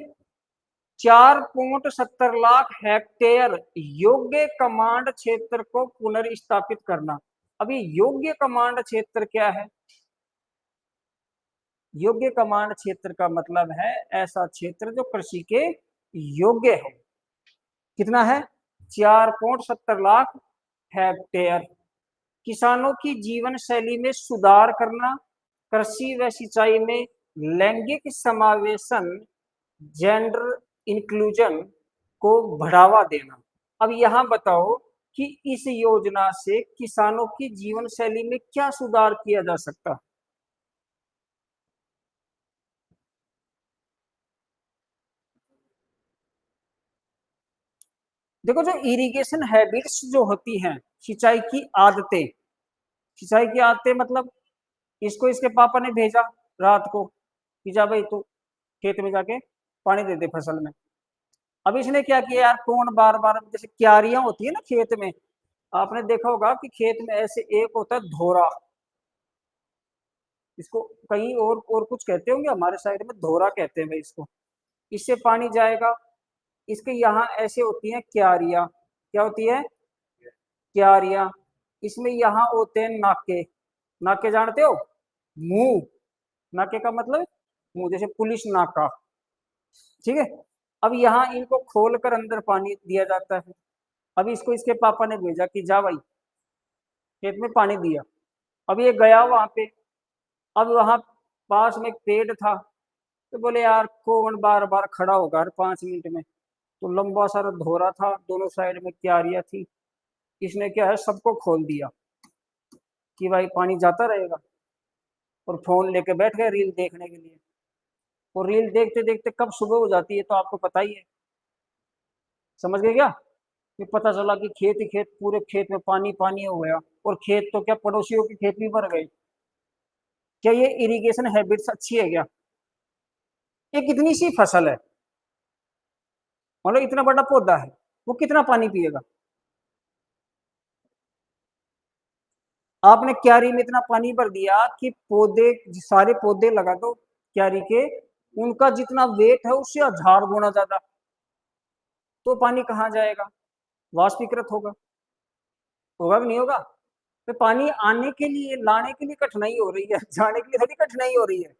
4.70 लाख हेक्टेयर योग्य कमांड क्षेत्र को पुनर्स्थापित करना। अभी योग्य कमांड क्षेत्र क्या है? योग्य कमांड क्षेत्र का मतलब है ऐसा क्षेत्र जो कृषि के योग्य है। कितना है? 4.70 लाख हेक्टेयर। किसानों की जीवन शैली में सुधार करना, कृषि व सिंचाई में लैंगिक समावेशन, जेंडर इंक्लूजन को बढ़ावा देना। अब यहां बताओ कि इस योजना से किसानों की जीवन शैली में क्या सुधार किया जा सकता है? देखो, जो इरिगेशन हैबिट्स जो होती हैं, सिंचाई की आदतें, सिंचाई की आदतें मतलब इसको इसके पापा ने भेजा रात को कि जा भाई तू खेत में जाके पानी दे दे फसल में। अब इसने क्या किया यार, कौन बार बार, जैसे क्यारियां होती है ना खेत में, आपने देखा होगा कि खेत में ऐसे एक होता है धोरा, इसको कहीं और कुछ कहते होंगे, हमारे साइड में धोरा कहते हैं भाई इसको। इससे पानी जाएगा, इसके यहाँ ऐसे होती हैं क्यारियां, क्या होती है? क्यारियां। इसमें यहाँ होते हैं नाके, नाके जानते हो? मुंह, नाके का मतलब मुंह, जैसे पुलिस नाका। ठीक है, अब यहाँ इनको खोल कर अंदर पानी दिया जाता है। अब इसको इसके पापा ने भेजा कि जा भाई खेत में पानी दिया। अब ये गया वहां पे, अब वहां पास में एक पेड़ था, तो बोले यार कौन बार बार खड़ा होगा हर 5 मिनट में। तो लंबा सारा धोरा था, दोनों साइड में क्यारियां थी। इसने क्या है, सबको खोल दिया कि भाई पानी जाता रहेगा, और फोन लेके बैठ गए रील देखने के लिए। और रील देखते देखते कब सुबह हो जाती है तो आपको पता ही है। समझ गए क्या? फिर पता चला कि खेत ही खेत, पूरे खेत में पानी पानी हो गया। और खेत तो क्या, पड़ोसियों के खेत भी भर गए। क्या ये इरिगेशन हैबिट्स अच्छी है क्या? ये कितनी सी फसल है, मतलब इतना बड़ा पौधा है, वो कितना पानी पिएगा? आपने क्यारी में इतना पानी भर दिया कि पौधे, सारे पौधे लगा दो क्यारी के, उनका जितना वेट है उससे 1000 गुना ज्यादा। तो पानी कहाँ जाएगा? वाष्पीकृत होगा? होगा कि नहीं होगा? तो पानी आने के लिए, लाने के लिए कठिनाई हो रही है, जाने के लिए थोड़ी कठिनाई हो रही है।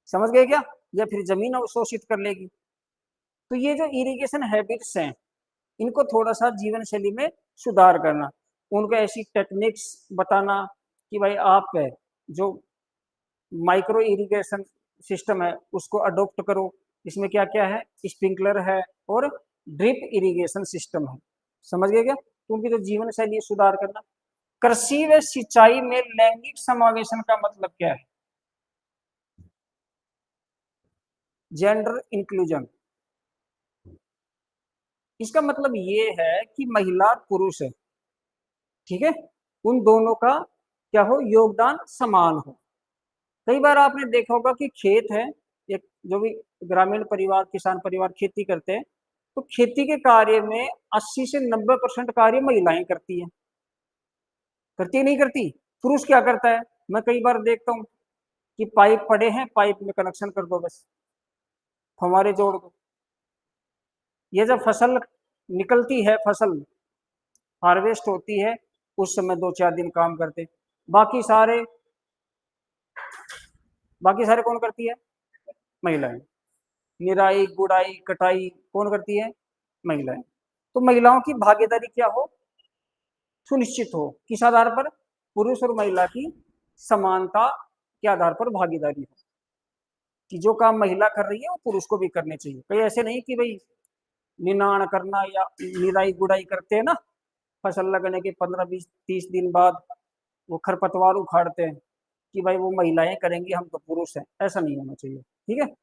समझ गए क्या? या फिर जमीन अवशोषित कर लेगी। तो ये जो इरिगेशन हैबिट्स हैं, इनको थोड़ा सा जीवन शैली में सुधार करना, उनको ऐसी टेक्निक्स बताना कि भाई आप जो माइक्रो इरिगेशन सिस्टम है उसको अडॉप्ट करो। इसमें क्या क्या है, स्प्रिंकलर है और ड्रिप इरिगेशन सिस्टम है। समझ गए क्या? तो उनकी जो जीवन शैली सुधार करना। कृषि व सिंचाई में लैंगिक समावेशन का मतलब क्या है? Gender inclusion. इसका मतलब ये है कि महिला और पुरुष है, ठीक है, उन दोनों का क्या हो, योगदान समान हो। कई बार आपने देखा होगा कि खेत है, एक जो भी ग्रामीण परिवार, किसान परिवार खेती करते हैं, तो खेती के कार्य में 80 से 90% कार्य महिलाएं करती हैं। करती है नहीं करती? पुरुष क्या करता है? मैं कई बार देखता हूँ कि पाइप पड़े हैं, पाइप में कनेक्शन कर दो बस, फव्वारे जोड़ दो। ये जब फसल निकलती है, फसल हार्वेस्ट होती है, उस समय 2-4 दिन काम करते। बाकी सारे, बाकी सारे कौन करती है? महिलाएं। निराई गुड़ाई कटाई कौन करती है? महिलाएं। तो महिलाओं की भागीदारी क्या हो, सुनिश्चित हो, किस आधार पर? पुरुष और महिला की समानता के आधार पर भागीदारी हो, कि जो काम महिला कर रही है वो पुरुष को भी करने चाहिए। कहीं ऐसे नहीं कि भाई निनाण करना या निराई गुड़ाई करते हैं ना, फसल लगने के 15-20-30 दिन बाद वो खरपतवार उखाड़ते हैं, कि भाई वो महिलाएं करेंगी, हम तो पुरुष हैं। ऐसा नहीं होना चाहिए, ठीक है।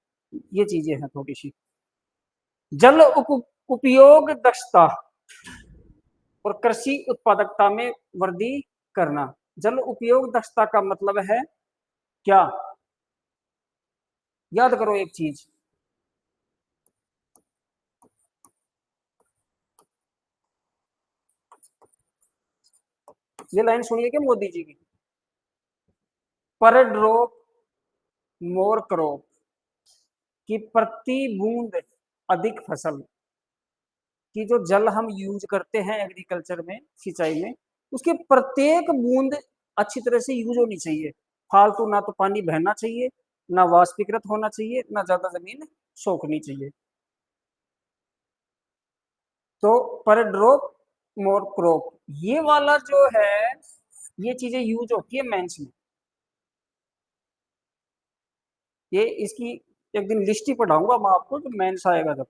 ये चीजें हैं थोड़ी सी। जल उपयोग दक्षता और कृषि उत्पादकता में वृद्धि करना। जल उपयोग दक्षता का मतलब है क्या? याद करो एक चीज, ये लाइन सुनिए क्या मोदी जी की, पर ड्रॉप मोर क्रॉप, की प्रति बूंद अधिक फसल। कि जो जल हम यूज करते हैं एग्रीकल्चर में, सिंचाई में, उसके प्रत्येक बूंद अच्छी तरह से यूज होनी चाहिए। फालतू ना तो पानी बहना चाहिए, ना वाष्पीकृत होना चाहिए, ना ज्यादा जमीन सोखनी चाहिए। तो पर ड्रॉप मोर क्रॉप, ये वाला जो है, ये चीजें यूज होती है मेंस में। ये इसकी एक दिन लिस्ट ही पढ़ाऊंगा मैं आपको, जब मेंस आएगा जब।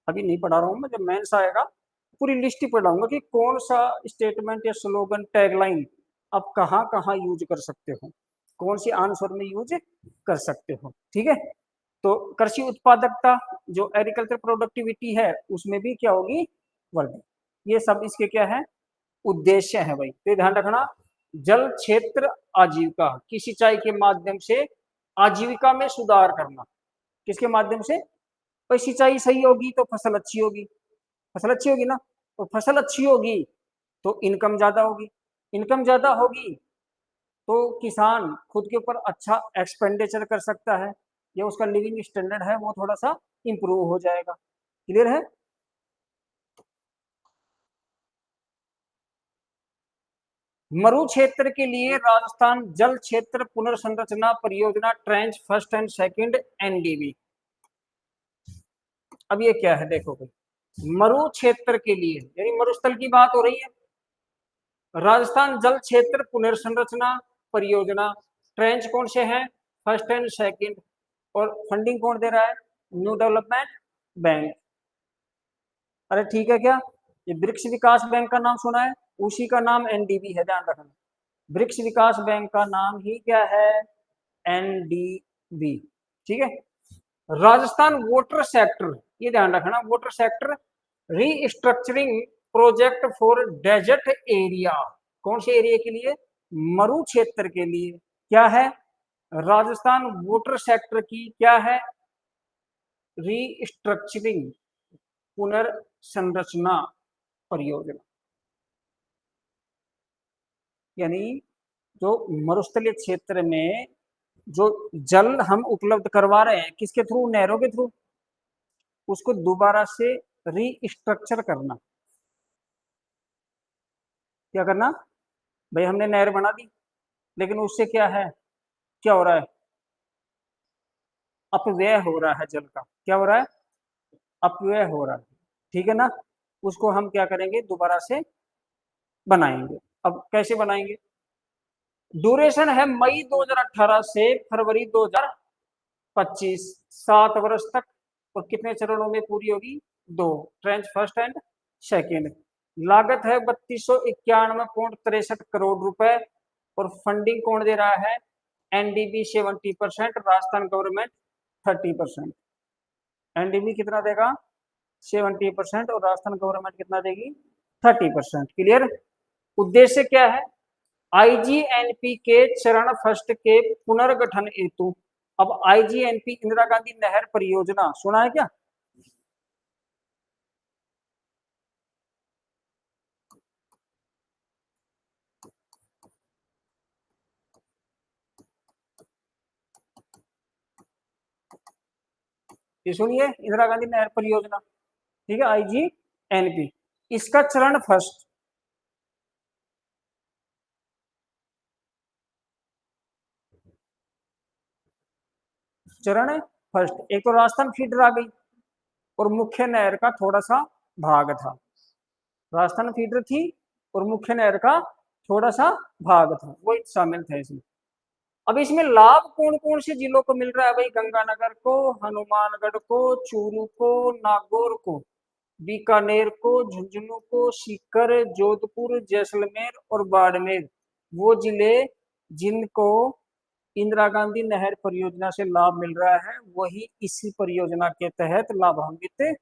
अभी नहीं पढ़ा रहा हूँ मैं, जब मेंस आएगा पूरी लिस्ट ही पढ़ाऊंगा कि कौन सा स्टेटमेंट या स्लोगन, टैगलाइन आप कहाँ कहाँ यूज कर सकते हो, कौन सी आंसर में यूज कर सकते हो, ठीक है। तो कृषि उत्पादकता, जो एग्रीकल्चर प्रोडक्टिविटी है, उसमें भी क्या होगी, वृद्धि। ये सब इसके क्या है, उद्देश्य है भाई। तो ध्यान रखना, जल क्षेत्र आजीविका की सिंचाई के माध्यम से आजीविका में सुधार करना। किसके माध्यम से? भाई सिंचाई सही होगी तो फसल अच्छी होगी, फसल अच्छी होगी ना, तो फसल अच्छी होगी तो इनकम ज्यादा होगी, इनकम ज्यादा होगी तो किसान खुद के ऊपर अच्छा एक्सपेंडिचर कर सकता है, या उसका लिविंग स्टैंडर्ड है वो थोड़ा सा इंप्रूव हो जाएगा। क्लियर है? मरु क्षेत्र के लिए राजस्थान जल क्षेत्र पुनर्संरचना परियोजना trench first and second NDB. अब ये क्या है देखो भाई, मरु क्षेत्र के लिए यानी मरुस्थल की बात हो रही है, राजस्थान जल क्षेत्र पुनर्संरचना परियोजना ट्रेंच कौन से हैं, फर्स्ट एंड सेकंड, और फंडिंग कौन दे रहा है, न्यू डेवलपमेंट बैंक। अरे ठीक है क्या, ये ब्रिक्स विकास बैंक का नाम सुना है, उसी का नाम एनडीबी है, ध्यान रखना। ब्रिक्स विकास बैंक का नाम ही क्या है, एनडीबी। ठीक है। राजस्थान वाटर सेक्टर, ये ध्यान रखना, water sector restructuring project for desert area. कौन से एरिया के लिए, मरु क्षेत्र के लिए। क्या है, राजस्थान वाटर सेक्टर की क्या है, रीस्ट्रक्चरिंग, पुनर्संरचना परियोजना। यानी जो मरुस्थलीय क्षेत्र में जो जल हम उपलब्ध करवा रहे हैं, किसके थ्रू, नहरों के थ्रू, उसको दोबारा से रीस्ट्रक्चर करना। क्या करना भाई, हमने नहर बना दी, लेकिन उससे क्या है, क्या हो रहा है, अपव्यय हो रहा है जल का। क्या हो रहा है, अपव्यय हो रहा है। ठीक है ना, उसको हम क्या करेंगे, दोबारा से बनाएंगे। अब कैसे बनाएंगे, ड्यूरेशन है मई 2018 से फरवरी 2025, 7 वर्ष तक। और कितने चरणों में पूरी होगी, 2, ट्रेंच फर्स्ट एंड सेकेंड। लागत है 3291.63 करोड़ रुपए, और फंडिंग कौन दे रहा है, एनडीबी 70%, राजस्थान गवर्नमेंट 30%। एनडीबी कितना देगा, 70%, और राजस्थान गवर्नमेंट कितना देगी, 30%। क्लियर। उद्देश्य क्या है, आईजीएनपी के चरण फर्स्ट के पुनर्गठन हेतु। अब आईजीएनपी इंदिरा गांधी नहर परियोजना सुना है क्या, ये सुनिए, इंदिरा गांधी नहर परियोजना। ठीक है, आईजीएनपी, इसका चरण फर्स्ट, चरण फर्स्ट, एक तो राजस्थान फीडर आ गई, और मुख्य नहर का थोड़ा सा भाग था। राजस्थान फीडर थी, और मुख्य नहर का थोड़ा सा भाग था, वो शामिल थे इसमें। अब इसमें लाभ कौन कौन से जिलों को मिल रहा है भाई, गंगानगर को, हनुमानगढ़ को, चूरू को, नागौर को, बीकानेर को, झुंझुनू को, सीकर, जोधपुर, जैसलमेर और बाड़मेर, वो जिले जिनको इंदिरा गांधी नहर परियोजना से लाभ मिल रहा है, वही इसी परियोजना के तहत लाभान्वित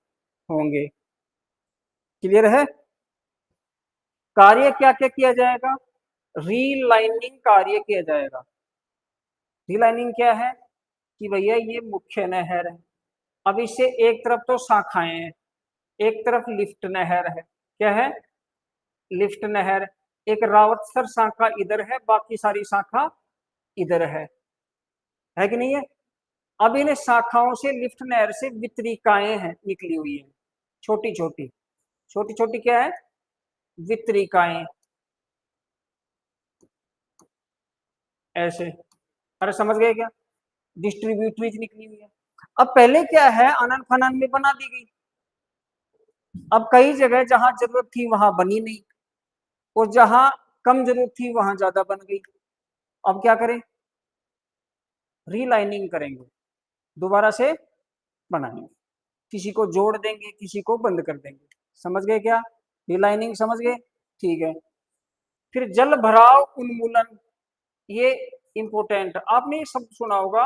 होंगे। क्लियर है। कार्य क्या क्या किया जाएगा, रीलाइनिंग कार्य किया जाएगा। रीलाइनिंग क्या है कि भैया ये मुख्य नहर है, अब इससे एक तरफ तो शाखाएं हैं, एक तरफ लिफ्ट नहर है। क्या है, लिफ्ट नहर। एक रावतसर शाखा इधर है, बाकी सारी शाखा इधर है कि नहीं है। अब इन शाखाओं से, लिफ्ट नहर से वितरिकाएं हैं निकली हुई है, छोटी छोटी, छोटी छोटी क्या है, वितरिकाएं, ऐसे। अरे समझ गए क्या, डिस्ट्रीब्यूटरीज निकली हुई है। अब पहले क्या है, अनन फनन में बना दी गई, अब कई जगह जहां जरूरत थी वहां बनी नहीं, और जहां कम जरूरत थी वहां ज्यादा बन गई। अब क्या करें, रीलाइनिंग करेंगे, दोबारा से बनाएंगे, किसी को जोड़ देंगे, किसी को बंद कर देंगे। समझ गए क्या, रीलाइनिंग समझ गए। ठीक है। फिर जल भराव उन्मूलन, ये इंपोर्टेंट, आपने ये शब्द सुना होगा,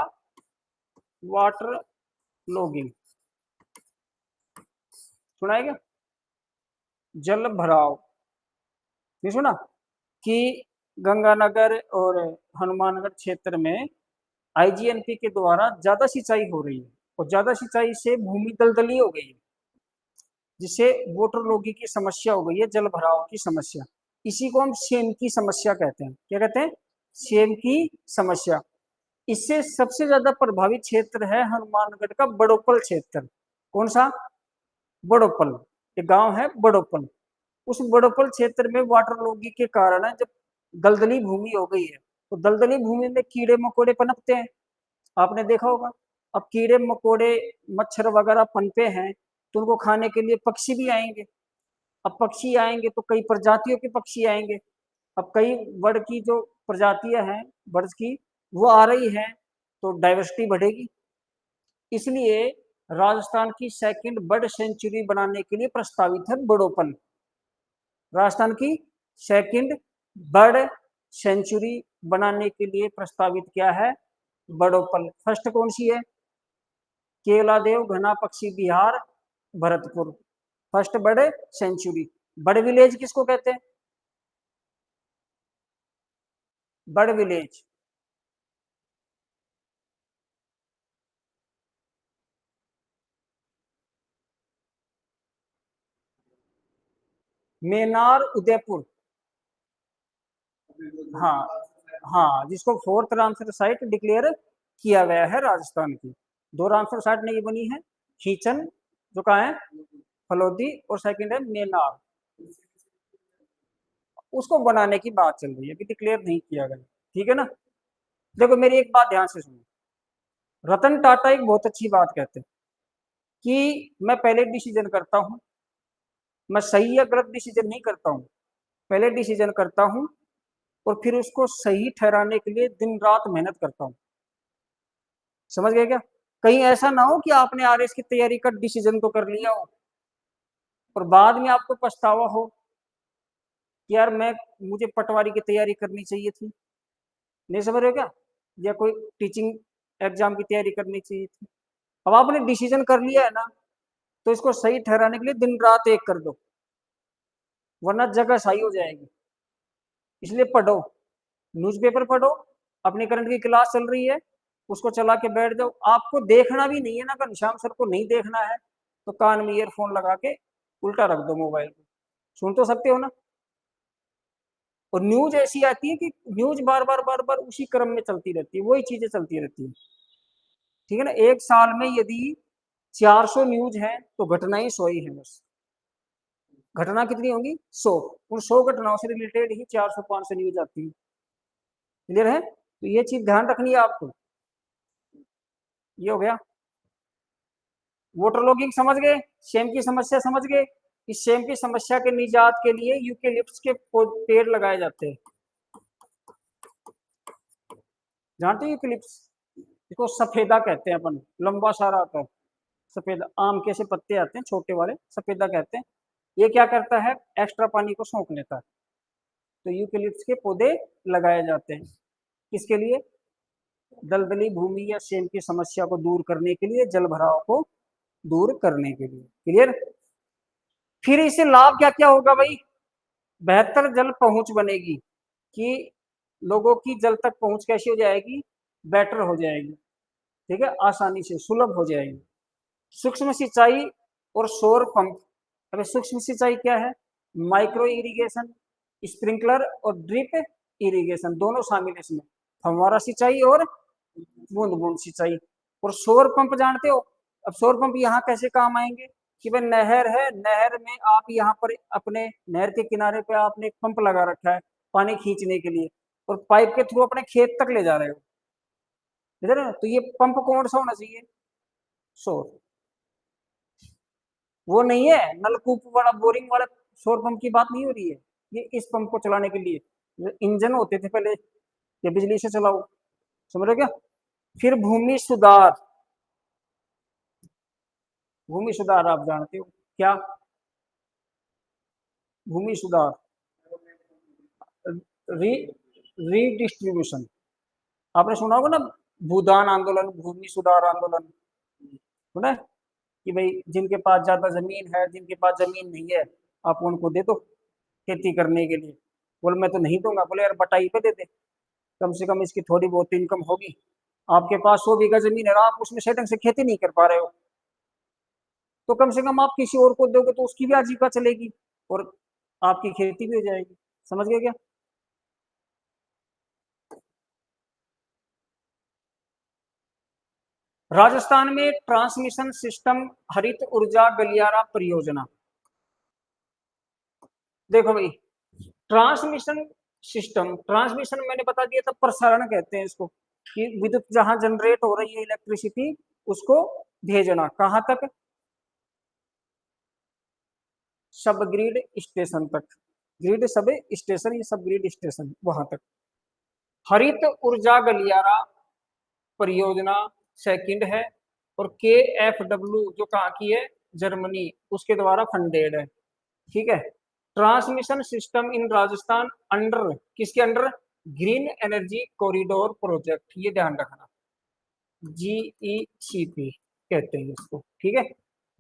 वाटर लॉगिंग, सुना है क्या, जल भराव नहीं सुना, कि गंगानगर और हनुमानगढ़ क्षेत्र में आईजीएनपी के द्वारा ज्यादा सिंचाई हो रही है, और ज्यादा सिंचाई से भूमि दलदली हो गई है, जिससे वाटर लॉगिंग की समस्या हो गई है, जल भराव की समस्या। इसी को हम सेम की समस्या कहते हैं। क्या कहते हैं, सेम की समस्या। इससे सबसे ज्यादा प्रभावित क्षेत्र है हनुमानगढ़ का बड़ोपल क्षेत्र। कौन सा, बड़ोपल, एक गांव है बड़ोपल। उस बड़ोपल क्षेत्र में वाटर लॉगिंग के कारण जब दलदली भूमि हो गई है, तो दलदली भूमि में कीड़े मकोड़े पनपते हैं, आपने देखा होगा। अब कीड़े मकोड़े, मच्छर वगैरह पनपे हैं, तो उनको खाने के लिए पक्षी भी आएंगे। अब पक्षी आएंगे तो कई प्रजातियों के पक्षी आएंगे। अब कई बर्ड की जो प्रजातियां हैं, बर्ड्स की, वो आ रही है तो डाइवर्सिटी बढ़ेगी। इसलिए राजस्थान की सेकंड बर्ड सेंचुरी बनाने के लिए प्रस्तावित है बड़ोपल। राजस्थान की सेकंड बर्ड सेंचुरी बनाने के लिए प्रस्तावित क्या है? बड़ोपल। फर्स्ट कौन सी है? केवलादेव घना पक्षी Bihar Bharatpur, first bird sanctuary. Bird village किसको कहते हैं? Bird village. मेनार उदयपुर। हाँ, हाँ, जिसको फोर्थ रामसर साइट डिक्लेयर किया गया है राजस्थान की। दो रामसर साइट नहीं बनी है, खींचन जो कहा है फलोदी, और सेकंड है मेनार। उसको बनाने की बात चल रही है, अभी डिक्लेयर नहीं किया गया। ठीक है ना? देखो मेरी एक बात ध्यान से सुनो। रतन टाटा एक बहुत अच्छी बात कहते हैं कि मैं पहले डिसीजन करता हूं, मैं सही या गलत डिसीजन नहीं करता हूं, पहले डिसीजन करता हूं और फिर उसको सही ठहराने के लिए दिन रात मेहनत करता हूं। समझ गए क्या? कहीं ऐसा ना हो कि आपने आरएस की तैयारी का डिसीजन तो कर लिया हो और बाद में आपको पछतावा हो कि यार मैं मुझे पटवारी की तैयारी करनी चाहिए थी। नहीं समझ रहे हो क्या? या कोई टीचिंग एग्जाम की तैयारी करनी चाहिए थी। अब आपने डिसीजन कर लिया है ना, तो इसको सही ठहराने के लिए दिन रात एक कर दो, वरना जगह सही हो जाएगी। इसलिए पढ़ो, न्यूज़पेपर पढ़ो, अपनी करंट की क्लास चल रही है उसको चला के बैठ जाओ। आपको देखना भी नहीं है ना, घनश्याम सर को नहीं देखना है तो कान में ईयरफोन लगा के उल्टा रख दो मोबाइल को, सुन तो सकते हो ना। और न्यूज ऐसी आती है कि न्यूज बार बार उसी क्रम में चलती रहती है, वही चीजें चलती रहती है। ठीक है ना? एक साल में यदि 400 न्यूज है तो घटनाएं 100 ही है बस। घटना कितनी होंगी? 100। उन 100 घटनाओं से रिलेटेड ही 400 500 न्यूज आती है। क्लियर है? तो ये चीज ध्यान रखनी है आपको। ये हो गया। वाटर लॉगिंग समझ गए? सेम की समस्या समझ गए? इस सेम की समस्या के निजात के लिए यूकेलिप्टस के पेड़ लगाए जाते हैं। जानते हो यूकेलिप्टस? इसको सफेदा कहते हैं अपन, लंबा सारा आता है सफेदा, आम के से पत्ते आते हैं छोटे वाले, सफेदा कहते हैं। ये क्या करता है? एक्स्ट्रा पानी को सोख लेता है। तो यूकेलिप्टस के पौधे लगाए जाते हैं किसके लिए? दलदली भूमि या सेम की समस्या को दूर करने के लिए, जल भराव को दूर करने के लिए। क्लियर? फिर इससे लाभ क्या क्या होगा भाई? बेहतर जल पहुंच बनेगी, कि लोगों की जल तक पहुंच कैसी हो जाएगी? बेटर हो जाएगी। ठीक है? आसानी से सुलभ हो जाएगी। सूक्ष्म सिंचाई और सौर पंप। अबे सूक्ष्म सिंचाई क्या है? माइक्रो इरिगेशन, स्प्रिंकलर और ड्रिप इरिगेशन दोनों शामिल है इसमें, फव्वारा सिंचाई और बूंद बूंद सिंचाई। और सौर पंप जानते हो? अब सौर पंप यहाँ कैसे काम आएंगे? कि भाई नहर है, नहर में आप यहाँ पर अपने नहर के किनारे पे आपने एक पंप लगा रखा है पानी खींचने के लिए, और पाइप के थ्रू अपने खेत तक ले जा रहे हो। इधर तो ये पंप कौन सा होना चाहिए? सौर। वो नहीं है नलकूप वाला, बोरिंग वाला सौर पंप की बात नहीं हो रही है। ये इस पंप को चलाने के लिए जो इंजन होते थे पहले, ये बिजली से चलाओ। समझ रहे हो क्या? फिर भूमि सुधार। भूमि सुधार आप जानते हो क्या? भूमि सुधार, री रीडिस्ट्रीब्यूशन। आपने सुना होगा ना, भूदान आंदोलन, भूमि सुधार आंदोलन, सुना है? कि भाई जिनके पास ज्यादा जमीन है, जिनके पास जमीन नहीं है, आप उनको दे दो खेती करने के लिए। बोले मैं तो नहीं दूंगा। बोले यार बटाई पे दे दे, कम से कम इसकी थोड़ी बहुत इनकम होगी। आपके पास 100 बीघा जमीन है और आप उसमें सेटिंग से खेती नहीं कर पा रहे हो, तो कम से कम आप किसी और को दोगे तो उसकी भी आजीविका चलेगी और आपकी खेती भी हो जाएगी। समझ गए क्या? राजस्थान में ट्रांसमिशन सिस्टम हरित ऊर्जा गलियारा परियोजना। देखो भाई, ट्रांसमिशन सिस्टम, ट्रांसमिशन मैंने बता दिया था, प्रसारण कहते हैं इसको, कि विद्युत जहां जनरेट हो रही है इलेक्ट्रिसिटी, उसको भेजना कहां तक? सब ग्रिड स्टेशन तक। ग्रिड सब स्टेशन, ये सब ग्रिड स्टेशन वहां तक। हरित ऊर्जा गलियारा परियोजना सेकंड है, और KfW जो कहाँ की है, जर्मनी, उसके द्वारा फंडेड है। ठीक है। Transmission system in Rajasthan under किसके under, green energy corridor project, ये ध्यान रखना, GECP कहते हैं इसको। ठीक है।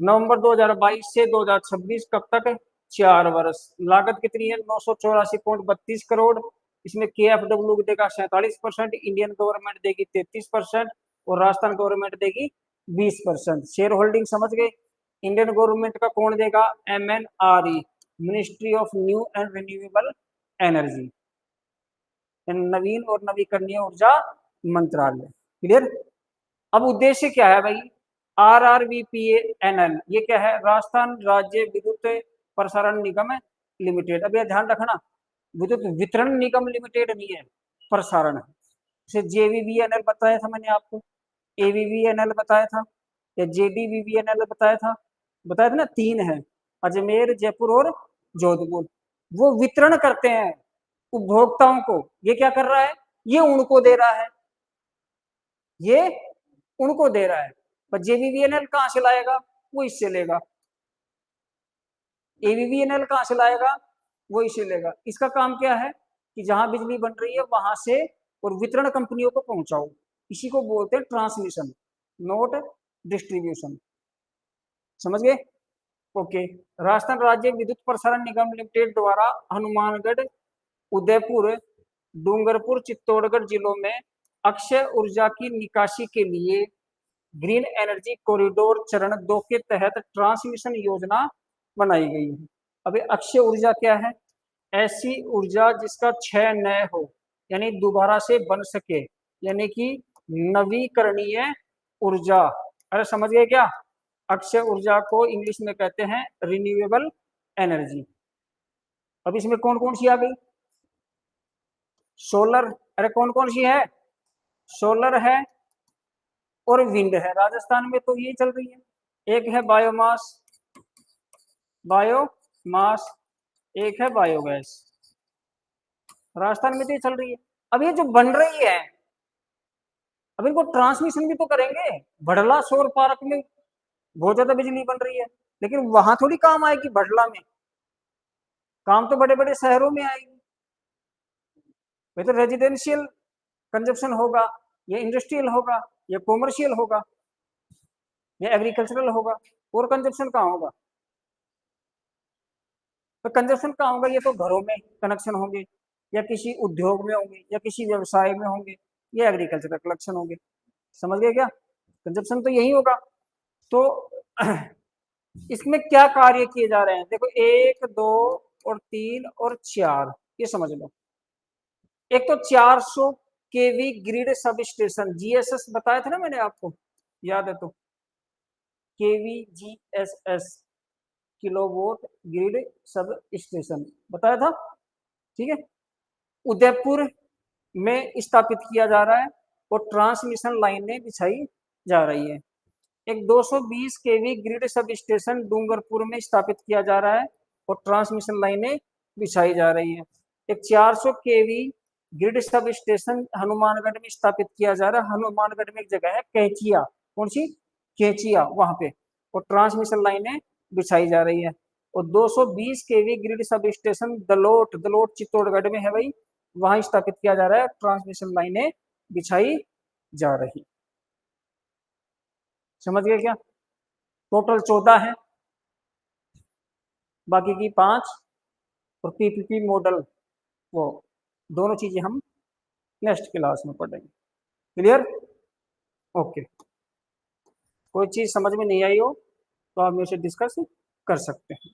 नवंबर 2022 से 2026 कब तक, 4 वर्ष। लागत कितनी है, 984.32 करोड़। इसमें KfW देगा 47%, इंडियन गवर्नमेंट देगी 33%, और राजस्थान गवर्नमेंट देगी 20%। शेयर होल्डिंग समझ गए। इंडियन गवर्नमेंट का कौन देगा, MNRE, ministry of new and renewable energy, नवीन और नवीकरणीय ऊर्जा मंत्रालय। क्लियर। अब उद्देश्य क्या है भाई, RRVPNL, ये क्या है, राजस्थान राज्य विद्युत प्रसारण निगम लिमिटेड। अब यह ध्यान रखना, विद्युत वितरण निगम लिमिटेड नहीं है, प्रसारण है। जैसे JVVNL बताया था मैंने आपको, AVVNL बताया था, या JDVVNL बताया था ना, 3 है, अजमेर, जयपुर और जोधपुर। वो वितरण करते हैं उपभोक्ताओं को। ये क्या कर रहा है, ये उनको दे रहा है, ये उनको दे रहा है। पर JVVNL कहां से लाएगा, वो इससे लेगा। AVVNL कहां से लाएगा, वो इससे लेगा। इसका काम क्या है कि जहां बिजली बन रही है वहां से और वितरण कंपनियों को पहुंचाओ। इसी को बोलते हैं ट्रांसमिशन, नोट डिस्ट्रीब्यूशन। समझ गए। ओके। राजस्थान राज्य विद्युत प्रसारण निगम लिमिटेड द्वारा हनुमानगढ़, उदयपुर, डूंगरपुर, चित्तौड़गढ़ जिलों में अक्षय ऊर्जा की निकासी के लिए ग्रीन एनर्जी कॉरिडोर चरण 2 के तहत ट्रांसमिशन योजना बनाई गई है। अभी अक्षय ऊर्जा क्या है, ऐसी ऊर्जा जिसका क्षय न हो, यानी दोबारा से बन सके, यानी कि नवीकरणीय ऊर्जा। अरे समझ गए क्या, अक्षय ऊर्जा को इंग्लिश में कहते हैं रिन्यूएबल एनर्जी। अब इसमें कौन कौन सी आ गई, सोलर, अरे कौन कौन सी है, सोलर है और विंड है। राजस्थान में तो ये चल रही है। एक है बायोमास, बायोमास, एक है बायोगैस। राजस्थान में तो ये चल रही है। अब ये जो बन रही है, अब इनको ट्रांसमिशन भी तो करेंगे। भड़ला सौर पार्क में बहुत ज्यादा बिजली बन रही है, लेकिन वहां थोड़ी काम आएगी भड़ला में, काम तो बड़े बड़े शहरों में आएगी। वह तो रेजिडेंशियल कंजप्शन होगा, या इंडस्ट्रियल होगा, या कॉमर्शियल होगा, या एग्रीकल्चरल होगा, और कंजप्शन कहाँ होगा, तो कंजप्शन कहाँ होगा, ये तो घरों में कनेक्शन होंगे, या किसी उद्योग में होंगे, या किसी व्यवसाय में होंगे, या एग्रीकल्चरल कलेक्शन होंगे। समझ गए क्या, कंजप्शन तो यही होगा। तो इसमें क्या कार्य किए जा रहे हैं, देखो 1, 2 और 3 और 4, ये समझ लो। एक तो 400 केवी ग्रिड सब स्टेशन, GSS बताया था ना मैंने आपको, याद है तो, KVGSS, किलोवोट ग्रिड सब स्टेशन बताया था। ठीक है। उदयपुर में स्थापित किया जा रहा है, और ट्रांसमिशन लाइनें बिछाई जा रही है। एक 220 KV grid sub station Dungarpur में स्थापित किया जा रहा है, और ट्रांसमिशन लाइनें बिछाई जा रही है। एक 400 केवी ग्रिड सब स्टेशन हनुमानगढ़ में स्थापित किया जा रहा है। हनुमानगढ़ में एक जगह है कैचिया, कौन सी, कैचिया, वहां पे, और ट्रांसमिशन लाइनें बिछाई जा रही है। और 220 KV grid sub station Dalot, Dalot Chittorgarh में है भाई, वहां स्थापित किया जा रहा है, ट्रांसमिशन लाइनें बिछाई जा रही। समझ गए क्या, टोटल 14 है, बाकी की 5, और PPP मॉडल, वो दोनों चीजें हम नेक्स्ट क्लास में पढ़ेंगे। क्लियर। ओके। कोई चीज समझ में नहीं आई हो तो आप मेरे से डिस्कस कर सकते हैं।